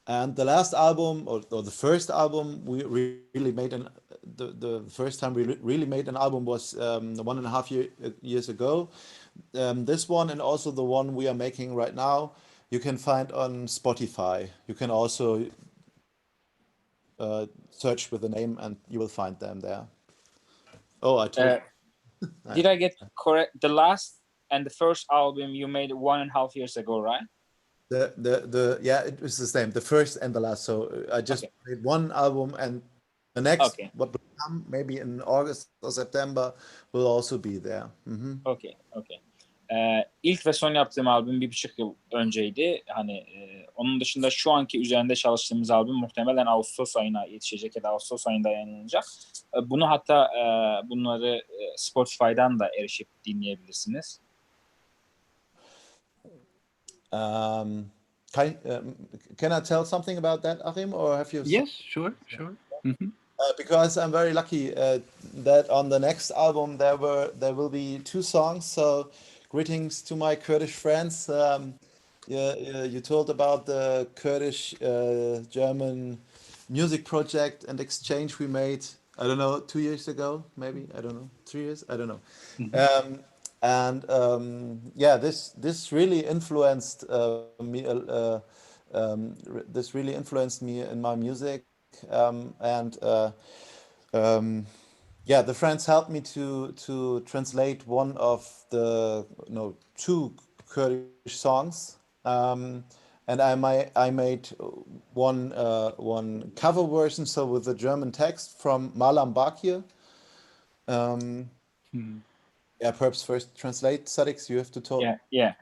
And the last album, or the first album we really made the first time we really made an album was 1.5 years ago. This one and also the one we are making right now, you can find on Spotify. You can also search with the name and you will find them there. Oh, I told. Did I get correct? The last and the first album you made 1.5 years ago, right? Yeah, it was the same, the first and the last. So I just made one album, and the next, what will come maybe in August or September, will also be there. Okay. İlk ve son yaptığım albüm 1,5 yıl önceydi. Hani onun dışında şu anki üzerinde çalıştığımız albüm muhtemelen Ağustos ayına yetişecek ya da Ağustos ayında yayınlanacak. Bunu hatta bunları Spotify'dan da erişip dinleyebilirsiniz. Can I tell something about that, Achim, or have you? Yes, sure. Because I'm very lucky that on the next album there will be 2 songs. So, greetings to my Kurdish friends. You told about the Kurdish German music project and exchange we made. I don't know, 2 years ago, maybe. I don't know, 3 years. I don't know. Yeah, this really influenced me. This really influenced me in my music. Yeah, the friends helped me to translate one of the 2 Kurdish songs, and I made one cover version, so with the German text from Malam Bakir. Yeah, perhaps first translate. Sadix, you have to talk. Yeah.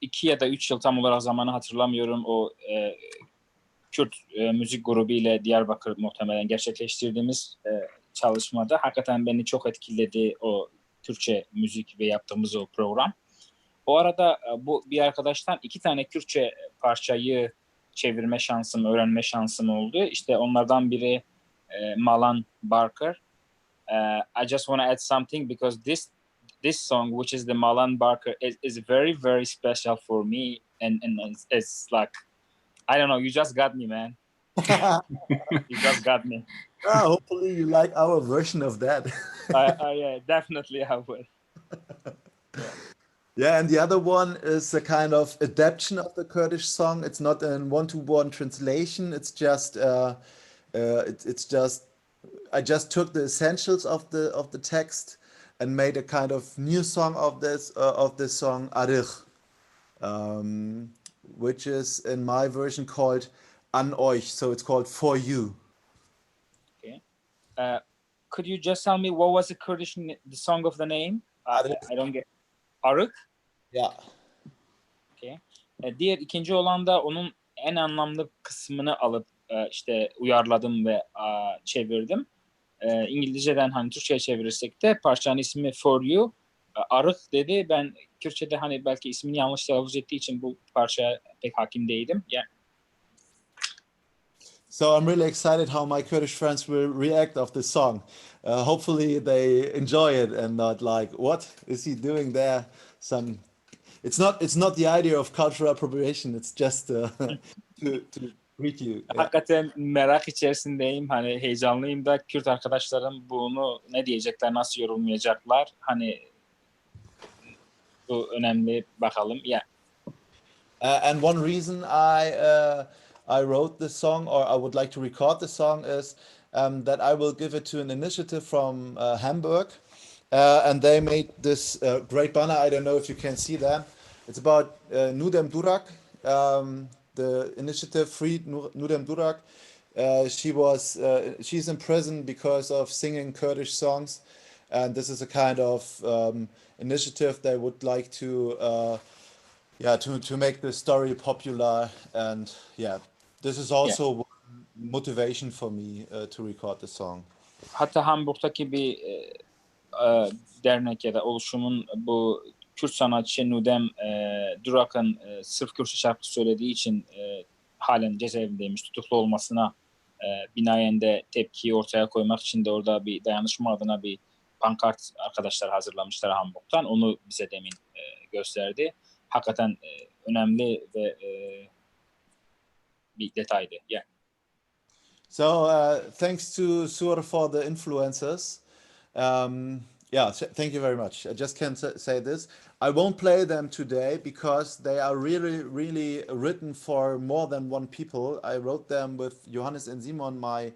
2 ya da 3 yıl tam olarak zamanı hatırlamıyorum. O Kürt müzik grubu ile Diyarbakır muhtemelen gerçekleştirdiğimiz çalışmada hakikaten beni çok etkiledi o Türkçe müzik ve yaptığımız o program. O arada bu bir arkadaştan 2 tane Kürtçe parçayı çevirme şansım, öğrenme şansım oldu. İşte onlardan biri Malan Barker. I just want to add something because this song, which is the Malan Barker, is very, very special for me, and it's like, I don't know, you just got me, man. You just got me. Hopefully you like our version of that. Yeah, definitely I will. Yeah, and the other one is a kind of adaptation of the Kurdish song. It's not a one-to-one translation. It's just I just took the essentials of the text and made a kind of new song of this song Arich, which is in my version called An euch. So it's called For You. Okay. Could you just tell me what was the Kurdish the song of the name? I don't get. Arık. Yeah. Okay. Diğer ikinci olan da onun en anlamlı kısmını alıp işte uyarladım ve çevirdim. İngilizceden hani Türkçe'ye çevirirsek de parçanın ismi For You. Arık dedi. Ben Kürtçe'de hani belki ismini yanlış telaffuz ettiği için bu parçaya pek hakim değildim. Yeah. So I'm really excited how my Kurdish friends will react of this song. Hopefully they enjoy it and not like, what is he doing there? It's not the idea of cultural appropriation. It's just to greet you. Hakikaten merak içerisindeyim. Hani heyecanlıyım da Kürt arkadaşlarım bunu ne diyecekler, nasıl yorumlayacaklar? Hani bu önemli, bakalım. Yeah. And one reason I wrote this song, or I would like to record this song, is that I will give it to an initiative from Hamburg. And they made this great banner. I don't know if you can see that. It's about Nudem Durak, the initiative Free Nudem Durak. She's in prison because of singing Kurdish songs, and this is a kind of initiative they would like to yeah, to make the story popular, and yeah, this is Yeah. also one motivation for me to record the song. Hatta Hamburg'daki bir dernek ya da oluşumun bu Kürt sanatçı Nudem Durak'ın sırf Kürtçe şarkı söylediği için halen cezaevindeymiş, tutuklu olmasına binaen de tepkiyi ortaya koymak için de orada bir dayanışma adına bir pankart arkadaşlar hazırlamışlar Hamburg'tan. Onu bize demin gösterdi. Hakikaten önemli ve bir detaydı. Yeah. So thanks to Sur for the influencers. Yeah, thank you very much. I just can say this. I won't play them today because they are really, really written for more than one people. I wrote them with Johannes and Simon, my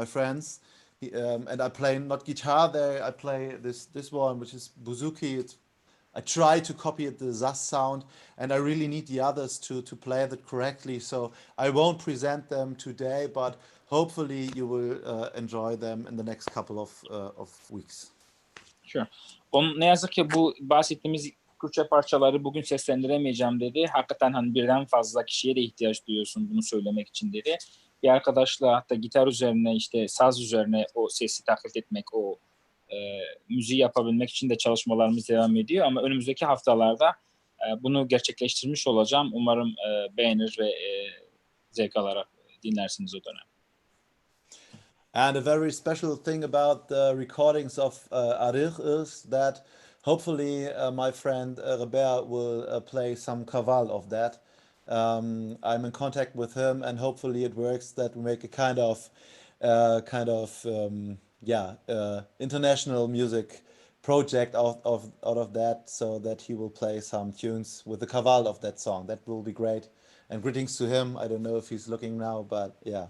friends, and I play not guitar there. I play this one, which is bouzouki. I try to copy the Zaz sound, and I really need the others to play that correctly. So I won't present them today, but hopefully you will enjoy them in the next couple of weeks. Sure. Ne yazık ki bu bahsettiğimiz Kürtçe parçaları bugün seslendiremeyeceğim dedi. Hakikaten hani birden fazla kişiye de ihtiyaç duyuyorsun bunu söylemek için dedi. Bir arkadaşla hatta gitar üzerine işte saz üzerine o sesi taklit etmek, o müziği yapabilmek için de çalışmalarımız devam ediyor. Ama önümüzdeki haftalarda bunu gerçekleştirmiş olacağım. Umarım beğenir ve zevk alarak dinlersiniz o dönem. And a very special thing about the recordings of Arich is that hopefully my friend Robert will play some kaval of that. I'm in contact with him, and hopefully it works that we make a international music project out of that, so that he will play some tunes with the kaval of that song. That will be great. And greetings to him. I don't know if he's looking now, but yeah.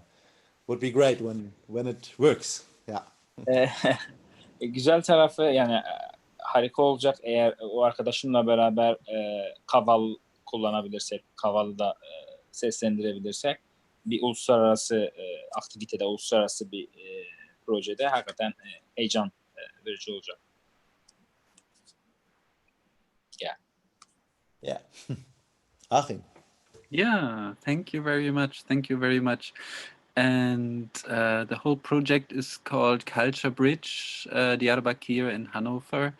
Would be great when it works. Yeah. Güzel tarafı yani harika olacak eğer o arkadaşımla beraber kaval kullanabilirsek, kavalı da seslendirebilirsek bir uluslararası aktivitede, uluslararası bir projede hakikaten heyecan verici olacak. Yeah. Yeah. Achim. Yeah, thank you very much. Thank you very much. And the whole project is called Culture Bridge, Diyarbakir in Hanover.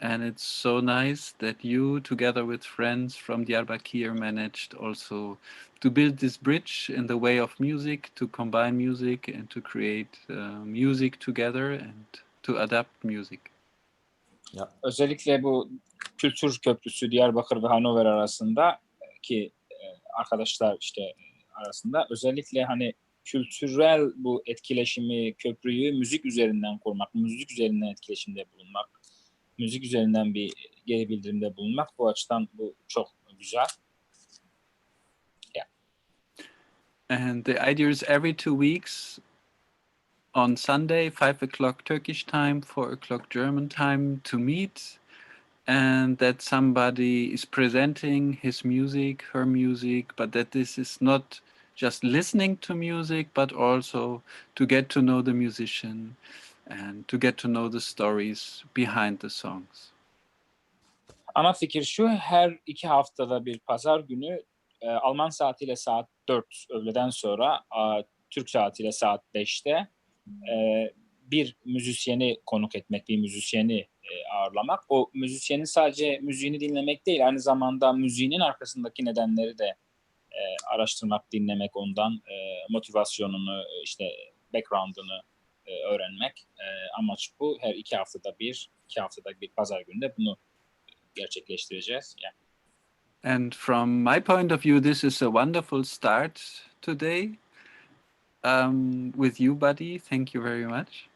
And it's so nice that you, together with friends from Diyarbakir, managed also to build this bridge in the way of music, to combine music and to create music together and to adapt music. Yeah. Özellikle bu kültür köprüsü Diyarbakır ve Hanover arasında ki arkadaşlar işte arasında özellikle hani kültürel bu etkileşimi, köprüyü müzik üzerinden kurmak, müzik üzerinden etkileşimde bulunmak, müzik üzerinden bir geri bildirimde bulunmak bu açıdan bu çok güzel. Yeah. And the idea is every 2 weeks on Sunday, 5 o'clock Turkish time, 4 o'clock German time, to meet, and that somebody is presenting his music, her music, but that this is not just listening to music, but also to get to know the musician and to get to know the stories behind the songs. Ana fikir şu, her 2 haftada bir pazar günü Alman saatiyle saat 4 öğleden sonra, Türk saatiyle saat 5'te bir müzisyeni konuk etmek, bir müzisyeni ağırlamak. O müzisyenin sadece müziğini dinlemek değil, aynı zamanda müziğinin arkasındaki nedenleri de araştırmak, dinlemek, ondan motivasyonunu, işte background'ını öğrenmek. Amaç bu. Her 2 haftada bir pazar günde bunu gerçekleştireceğiz. Yeah. And from my point of view, this is a wonderful start today with you, buddy. Thank you very much.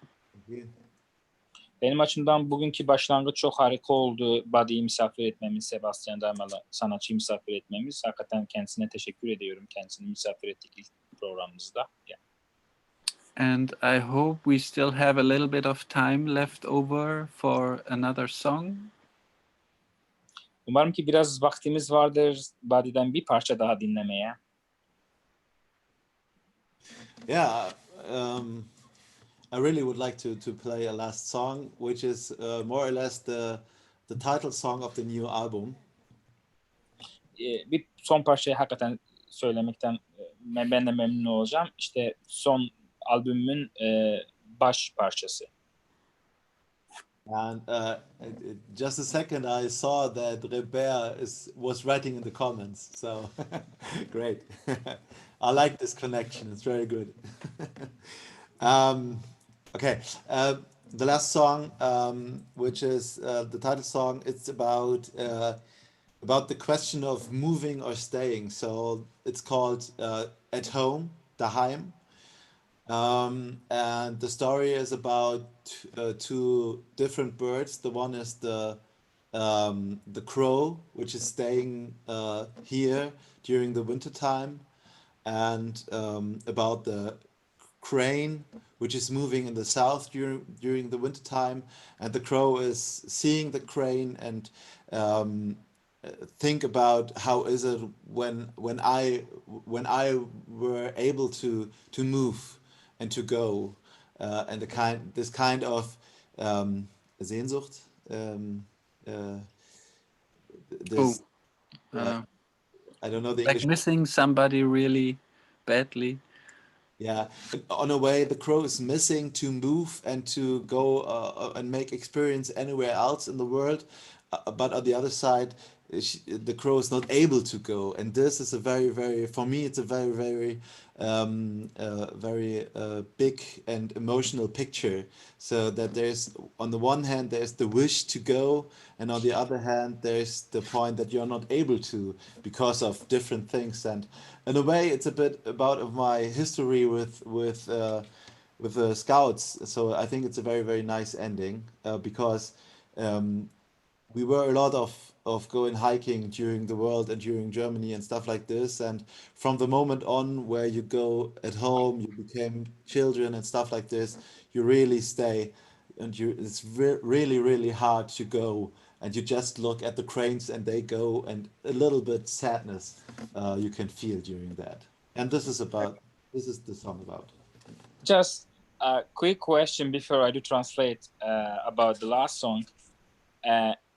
Benim açımdan bugünkü başlangıç çok harika oldu. Buddy'yi misafir etmemiz, Sebastian Dymala sanatçıyı misafir etmemiz. Hakikaten kendisine teşekkür ediyorum. Kendisini misafir ettik ilk programımızda. Yeah. And I hope we still have a little bit of time left over for another song. Umarım ki biraz vaktimiz vardır Buddy'den bir parça daha dinlemeye. Yeah. I really would like to play a last song, which is more or less the title song of the new album. bir son parçayı hakikaten söylemekten ben de memnun olacağım. İşte son albümümün baş parçası. And just a second, I saw that Rebert was writing in the comments. So great. I like this connection. It's very good. Okay. The last song, which is the title song, it's about the question of moving or staying. So it's called At Home, Daheim. And the story is about two different birds. The one is the crow, which is staying here during the winter time, and about the crane, which is moving in the south during the winter time, and the crow is seeing the crane and think about how is it when I were able to move and to go, and this kind of Sehnsucht, uh, Oh, this I don't know the like English. missing somebody really badly. Yeah, on a way, the crow is missing to move and to go and make experience anywhere else in the world. But on the other side, the crow is not able to go. And this is a very, very, for me, it's a very, very, very big and emotional picture. So that there's, on the one hand, there's the wish to go, and on the other hand, there's the point that you're not able to because of different things. And in a way, it's a bit about of my history with the scouts. So I think it's a very, very nice ending because um, we were a lot of going hiking during the world and during Germany and stuff like this. And from the moment on where you go at home, you became children and stuff like this, you really stay, and it's really, really hard to go. And you just look at the cranes and they go, and a little bit sadness you can feel during that. And this is the song about. Just a quick question before I do translate about the last song.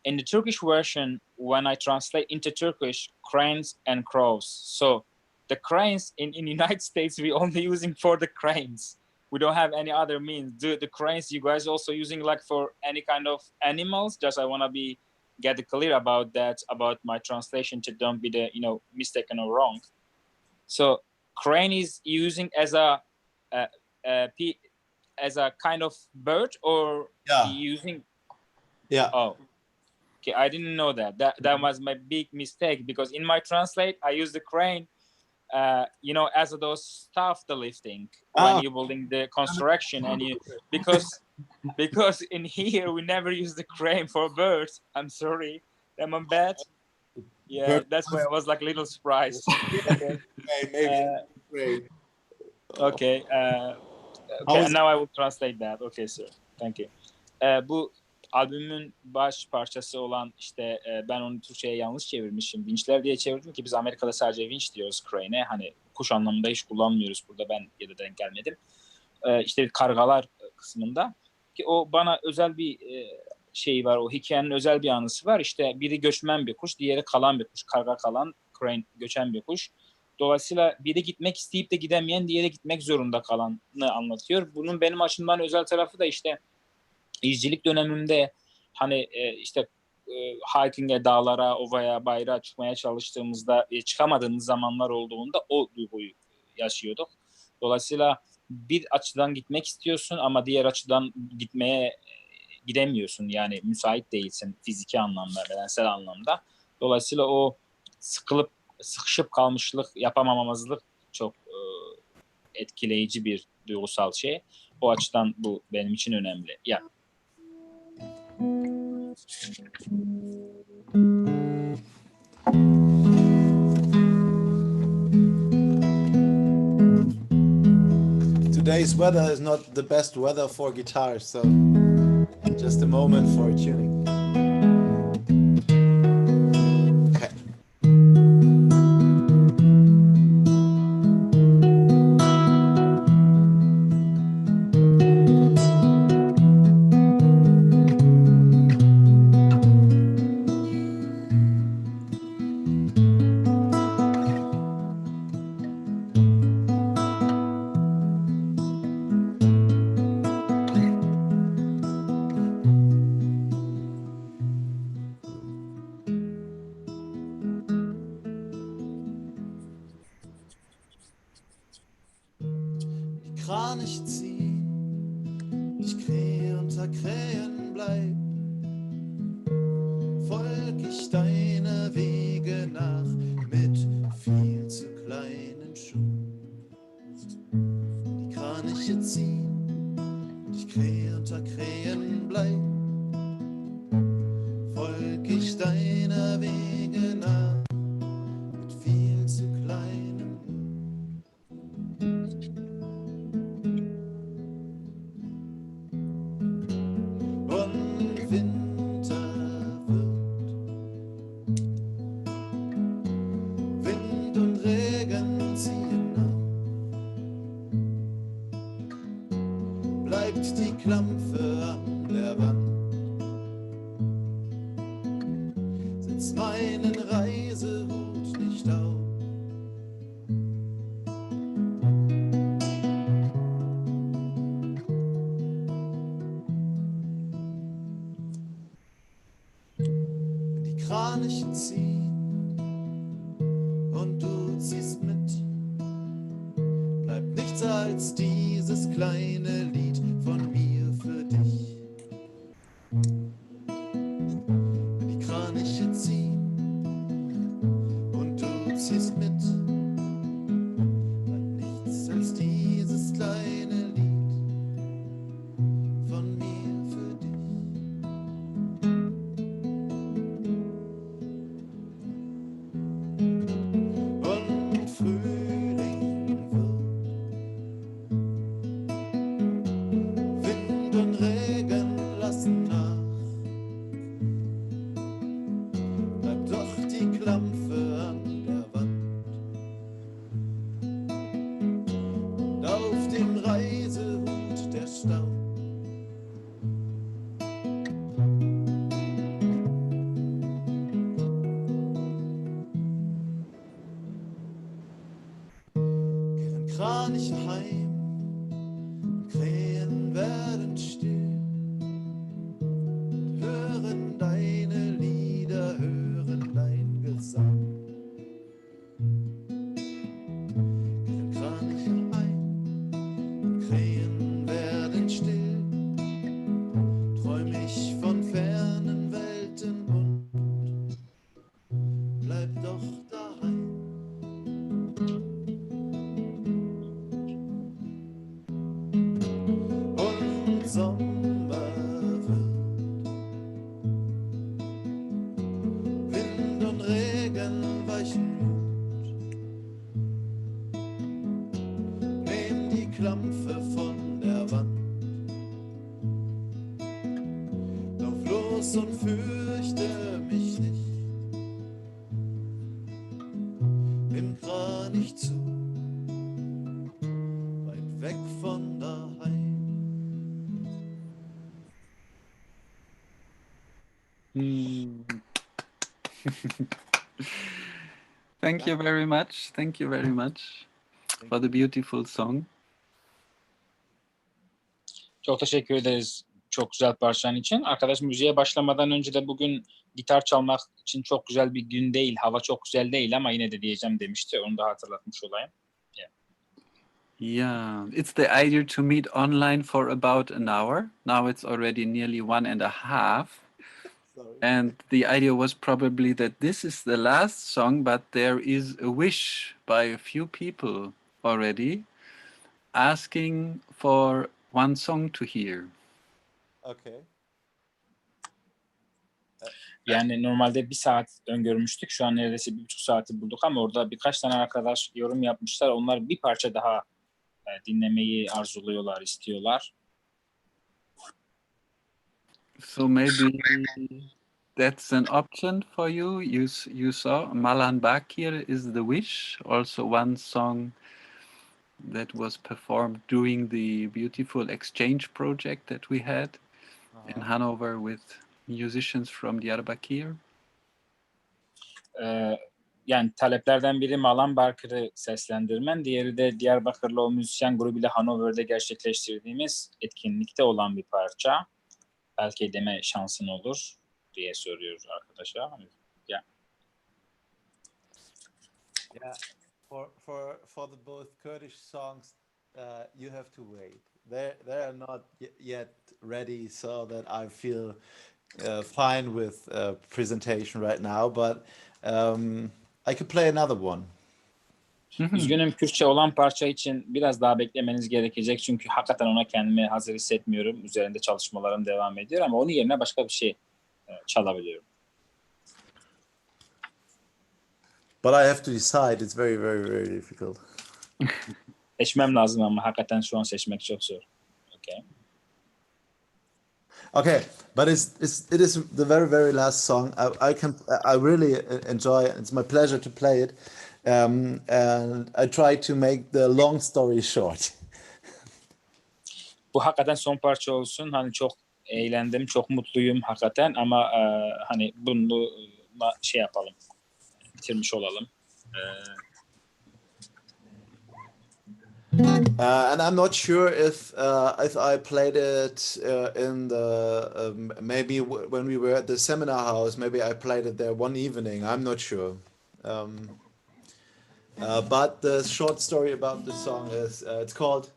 In the Turkish version, when I translate into Turkish, cranes and crows. So the cranes in United States, we only using for the cranes. We don't have any other means. The cranes you guys also using like for any kind of animals? Just I want to get clear about that, about my translation to don't be mistaken or wrong. So crane is using as a kind of bird, or using? Yeah. Oh. Okay, I didn't know that. That was my big mistake, because in my translate I use the crane, as those staff the lifting when you're building the construction, and because in here we never use the crane for birds. I'm sorry, am I bad? Yeah, that's why I was like a little surprised. Okay. Maybe. Okay. Okay. Now I will translate that. Okay, sir. Thank you. Bu albümün baş parçası olan işte ben onu Türkçe'ye yanlış çevirmişim. Vinçler diye çevirdim ki biz Amerika'da sadece vinç diyoruz crane'e. Hani kuş anlamında hiç kullanmıyoruz burada, ben ya da denk gelmedim. İşte kargalar kısmında ki o bana özel bir şeyi var. O hikayenin özel bir anısı var. İşte biri göçmen bir kuş, diğeri kalan bir kuş. Karga kalan, crane göçen bir kuş. Dolayısıyla biri gitmek isteyip de gidemeyen, diğeri gitmek zorunda kalanı anlatıyor. Bunun benim açımdan özel tarafı da işte izcilik dönemimde hani işte hiking'e, dağlara, ovaya, bayrağa çıkmaya çalıştığımızda çıkamadığımız zamanlar olduğunda o duyguyu yaşıyorduk. Dolayısıyla bir açıdan gitmek istiyorsun ama diğer açıdan gidemiyorsun. Yani müsait değilsin fiziki anlamda, bedensel anlamda. Dolayısıyla o sıkışıp kalmışlık, yapamamamazlık çok etkileyici bir duygusal şey. O açıdan bu benim için önemli. Ya. Today's weather is not the best weather for guitars, so just a moment for tuning. Okay. unter Krähen bleib, folg ich deine Wege nach mit viel zu kleinen Schuhen. Die Kraniche ziehen, ich Krähe unter Krähen bleib, folg ich deiner Wege nach mit viel zu kleinen und Winter wird, Wind und Regen ziehen auf, bleibt die Klampfe an der Wand, setzt meinen Reisehut nicht auf. Wenn die Kraniche ziehen und du ziehst mit, bleibt nichts als dieses kleine Lied von mir für dich. Wenn die Kraniche ziehen und du ziehst mit, bleibt nichts als dieses kleine Lied von mir für dich. Und Frühling wird, Wind und Regen lassen nach, bleibt doch die Klampfe an der Wand und auf dem Reisehut der Staub. Kehren Kraniche heim, Krähen werden still, hören deine Lieder, hören dein Gesang. Kehren Kraniche heim, Krähen werden still, träum ich von fernen Welten und bleib doch daheim. Und Sommer wird, Wind und Regen weichen Mut, nehm die Klampfe von der Wand, lauf los und fürchte mich nicht, dem Kranich zu, weit weg von daheim. Thank you very much. Thank you very much for the beautiful song. Çok teşekkür ederiz çok güzel parçan için. Arkadaş müziğe başlamadan önce de bugün gitar çalmak için çok güzel bir gün değil, hava çok güzel değil ama yine de diyeceğim demişti. Onu da hatırlatmış olayım. Yeah, it's the idea to meet online for about an hour. Now it's already nearly 1.5. Sorry. And the idea was probably that this is the last song, but there is a wish by a few people already asking for one song to hear. Okay. Yani normalde 1 saat öngörmüştük. Şu an neredeyse 1,5 saati bulduk ama orada birkaç tane arkadaş yorum yapmışlar. Onlar bir parça daha dinlemeyi arzuluyorlar, istiyorlar. So maybe that's an option for you. You saw Malan Bakir is the wish, also one song that was performed during the beautiful exchange project that we had in Hanover with musicians from Diyarbakir. Yani taleplerden biri Malan Barker'ı seslendirmen, diğeri de Diyarbakırlı o müzisyen grubuyla Hanover'de gerçekleştirdiğimiz etkinlikte olan bir parça. Belki deme şansın olur diye soruyoruz arkadaşa. Yeah. For the both Kurdish songs, you have to wait they're not yet ready, so that I feel fine with presentation right now. But I could play another one. Üzgünüm, Kürtçe olan parça için biraz daha beklemeniz gerekecek. Çünkü hakikaten ona kendimi hazır hissetmiyorum. Üzerinde çalışmalarım devam ediyor ama onun yerine başka bir şey çalabiliyorum. But I have to decide. It's very, very, very difficult. Seçmem lazım ama hakikaten şu an seçmek çok zor. Okay. Okay, but it is the very, very last song. I really enjoy. It's my pleasure to play it, and I try to make the long story short. Bu hakikaten son parça olsun. Hani çok eğlendim, çok mutluyum hakikaten ama hani bunu şey yapalım, bitirmiş olalım. And I'm not sure if I played it in the maybe when we were at the seminar house. Maybe I played it there one evening. I'm not sure. But the short story about the song is it's called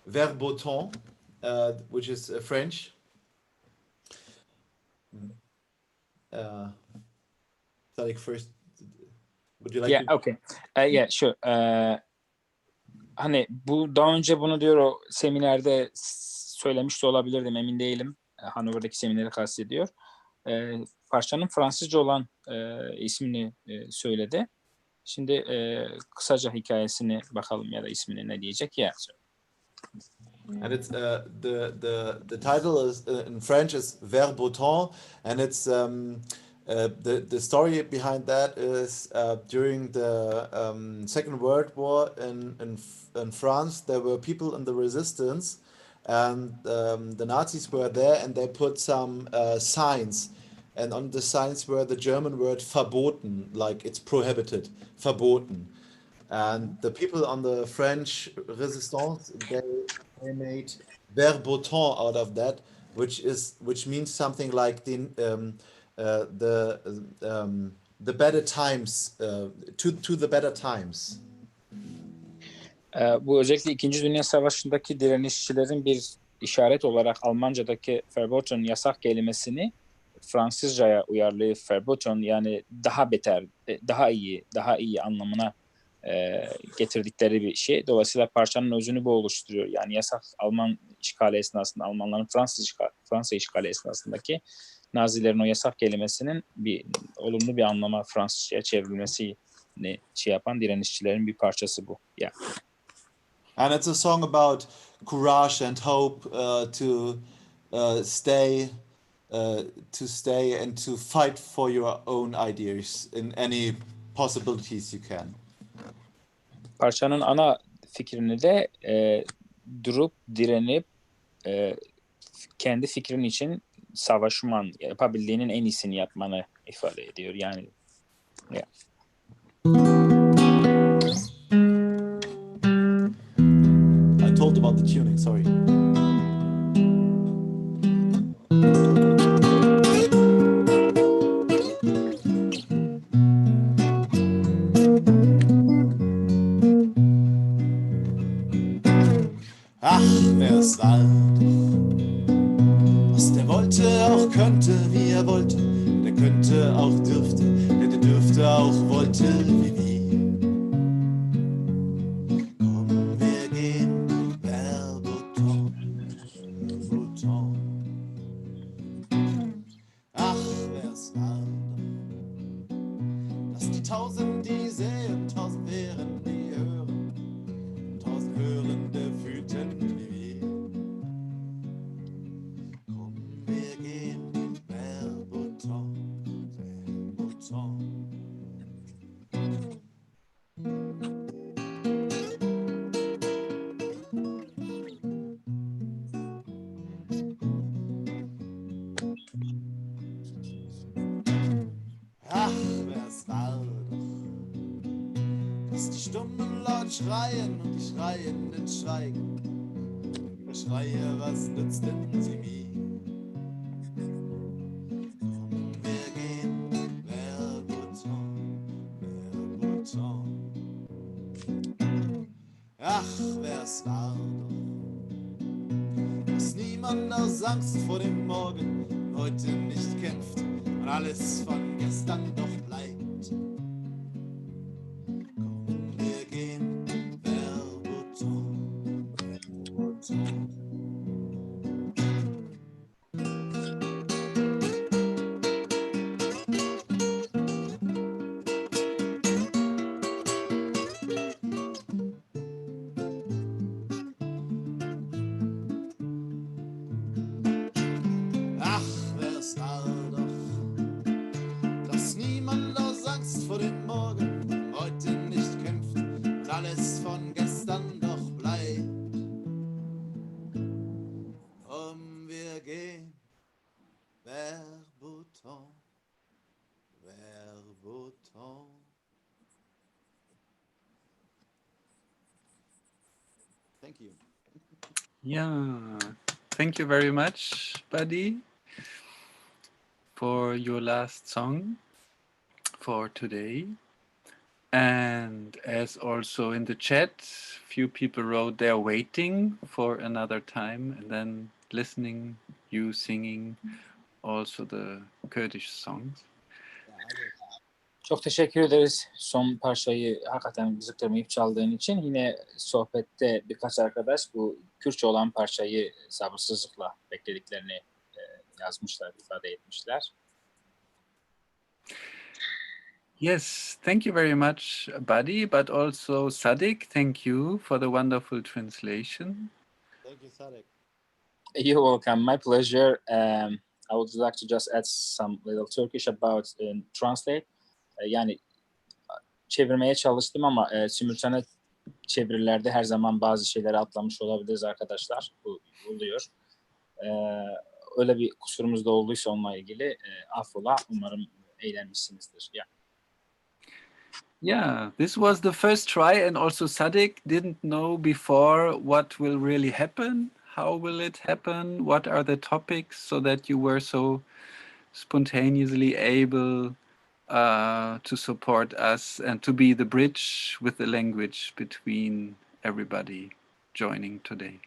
Vers beau temps, which is French. Tariq, first, would you like Yeah, to? okay. Yeah, sure. Hani bu daha önce bunu diyor o seminerde söylemiş de olabilirdim, emin değilim. Hanover'daki semineri kastediyor. Parçanın Fransızca olan ismini söyledi. Şimdi kısaca hikayesini bakalım ya da ismini ne diyecek ya. And it's the title is in French is Vers beau temps, and it's the story behind that is during the Second World War in France, there were people in the resistance, and the Nazis were there, and they put some signs, and on the signs were the German word verboten, like it's prohibited, verboten. And the people on the French resistance, they made Vers beau temps out of that, which means something like the better times, to the better times. Bu özellikle İkinci Dünya Savaşı'ndaki direnişçilerin bir işaret olarak Almanca'daki Verboten yasak kelimesini Fransızca'ya uyarlayıp Verboten yani daha beter, daha iyi anlamına getirdikleri bir şey. Dolayısıyla parçanın özünü bu oluşturuyor. Yani yasak Alman işgali esnasında, Almanların Fransa işgali esnasındaki Nazilerin o yasak kelimesinin bir olumlu bir anlama Fransızca'ya çevrilmesini şey yapan direnişçilerin bir parçası bu. Yeah. And it's a song about courage and hope to stay and to fight for your own ideas in any possibilities you can. Parçanın ana fikrini de durup direnip kendi fikrin için savaşman, yapabildiğinin en iyisini yapmanı ifade ediyor. Yani yeah. I told about the tuning, sorry. Ach, wer's war doch, was der wollte, auch könnte, wie er wollte, der könnte, auch dürfte, der dürfte, auch wollte, wie wir. Komm, wir gehen, Vers beau temps. Ach, wer's war doch, dass die Tausend, die sehen, tausend wären, die hören, tausend Hörende fühlten wie wir. Komm, wir gehen, Vers beau temps, Vers beau temps. Ach, wer's war doch, dass die Stummen laut schreien und die Schreienden schweigen. Der Schreier, was nützt denn sie mir? Komm, wir gehen, Vers beau temps. Ach, wer's war doch, niemand aus Angst vor dem Morgen heute nicht kämpft und alles von gestern doch bleibt. Komm, wir gehen, verboten, verboten. Ach, wär's wahr doch, dass niemand aus Angst vor dem Morgen heute nicht kämpft und alles von gestern doch bleibt. Wir gehen, verboten, verboten. Thank you. Yeah, thank you very much, buddy, for your last song for today. And as also in the chat, few people wrote they're waiting for another time and then listening you singing also the Kurdish songs. Çok teşekkür ederiz son parçayı hakikaten bizi kırmayıp çaldığın için. Yine sohbette birkaç arkadaş bu Kürtçe olan parçayı sabırsızlıkla beklediklerini yazmışlar, ifade etmişler. Yes, thank you very much, buddy, but also Sadik, thank you for the wonderful translation. Thank you, Sadek. You're welcome. My pleasure. I would like to just add some little Turkish about translate. Yani çevirmeye çalıştım ama simultane çevirilerde her zaman bazı şeyleri atlamış olabiliriz arkadaşlar. Bu oluyor. Öyle bir kusurumuz da olduysa onunla ilgili affola. Umarım eğlenmişsinizdir. Yeah. Yeah, this was the first try, and also Sadik didn't know before what will really happen. How will it happen? What are the topics, so that you were so spontaneously able to support us and to be the bridge with the language between everybody joining today.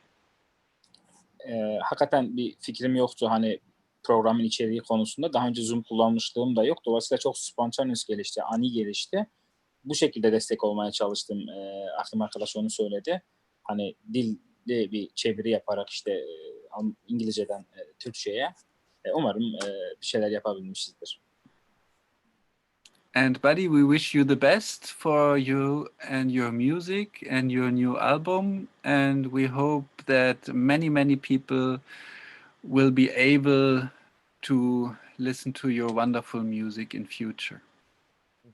Hakikaten bir fikrim yoktu hani programın içeriği konusunda. Daha önce Zoom kullanmışlığım da yok. Dolayısıyla çok spontaneous gelişti, ani gelişti. Bu şekilde destek olmaya çalıştım. Aklım arkadaş onu söyledi. Hani dilde bir çeviri yaparak işte İngilizceden Türkçe'ye. Umarım bir şeyler yapabilmişizdir. And buddy, we wish you the best for you and your music and your new album. And we hope that many people will be able to listen to your wonderful music in future.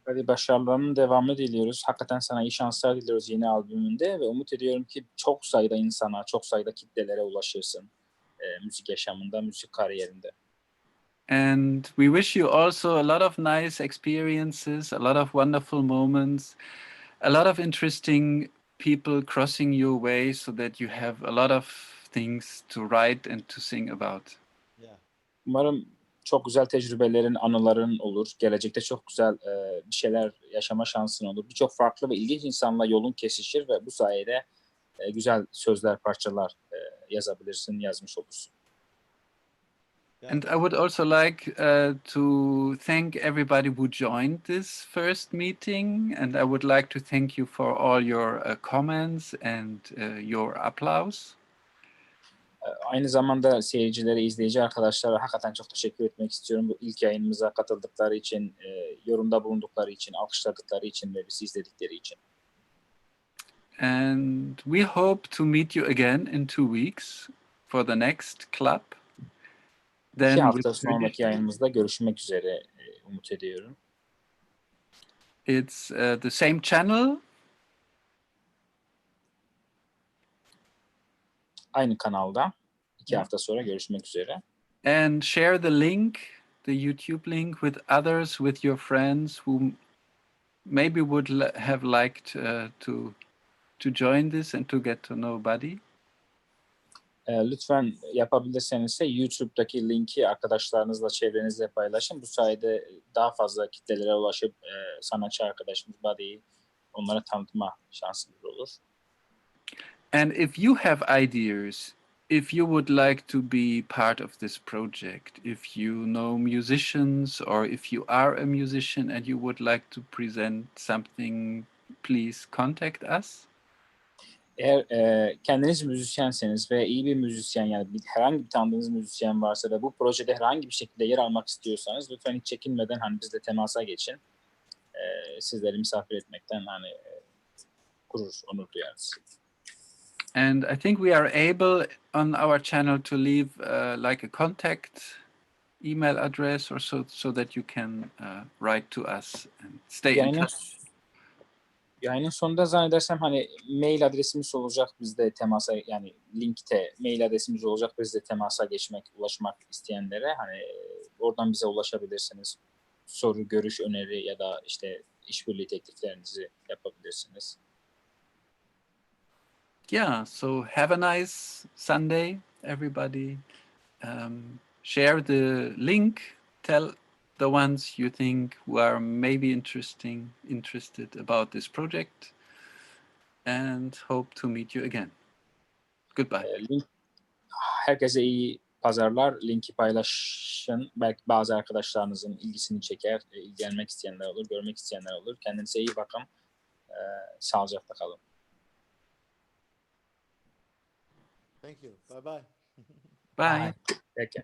Hadi başarılarının devamını diliyoruz. Hakikaten sana iyi şanslar diliyoruz yeni albümünde ve umut ediyorum ki çok sayıda insana, çok sayıda kitlelere ulaşırsın müzik yaşamında, müzik kariyerinde. And we wish you also a lot of nice experiences, a lot of wonderful moments, a lot of interesting people crossing your way so that you have a lot of things to write and to sing about. Yeah. Umarım çok güzel tecrübelerin, anıların olur. Gelecekte çok güzel bir şeyler yaşama şansın olur. Birçok farklı ve ilginç insanla yolun kesişir ve bu sayede güzel sözler, parçalar yazabilirsin, yazmış olursun. Yeah. And I would also like to thank everybody who joined this first meeting, and I would like to thank you for all your comments and your applause. Aynı zamanda seyircilere, izleyici arkadaşlara hakikaten çok teşekkür etmek istiyorum. Bu ilk yayınımıza katıldıkları için, yorumda bulundukları için, alkışladıkları için ve bizi izledikleri için. And we hope to meet you again in 2 weeks for the next club. Then 2 hafta sonraki yayınımızda görüşmek üzere umut ediyorum. It's the same channel. Aynı kanalda 2 hafta sonra görüşmek üzere. And share the link, the YouTube link with others, with your friends who maybe would have liked to join this and to get to know Buddy. Lütfen yapabilirseniz ise YouTube'daki linki arkadaşlarınızla, çevrenizle paylaşın. Bu sayede daha fazla kitlelere ulaşıp sanatçı arkadaşımız Buddy'yi onlara tanıtma şansınız olur. And if you have ideas, if you would like to be part of this project, if you know musicians or if you are a musician and you would like to present something, please contact us. Eğer kendiniz müzisyenseniz ve iyi bir müzisyen, yani herhangi bir tanıdığınız müzisyen varsa da bu projede herhangi bir şekilde yer almak istiyorsanız lütfen hiç çekinmeden hani bizle temasa geçin. Sizleri misafir etmekten hani gurur, onur duyarız. And I think we are able on our channel to leave like a contact email address or so that you can write to us and stay in touch. Yayının sonunda zannedersem hani mail adresimiz olacak bizde temasa, yani linkte mail adresimiz olacak bizde temasa geçmek, ulaşmak isteyenlere hani oradan bize ulaşabilirsiniz. Soru, görüş, öneri ya da işte işbirliği tekliflerinizi yapabilirsiniz. Yeah, so have a nice Sunday, everybody. Share the link, tell the ones you think who are maybe interested about this project, and hope to meet you again. Goodbye. Herkese iyi pazarlar. Linki paylaşın. Belki bazı arkadaşlarınızın ilgisini çeker. İlgilenmek isteyenler olur, görmek isteyenler olur. Kendinize iyi bakın. Sağlıcakla kalın. Thank you. Bye bye. Bye. Peki.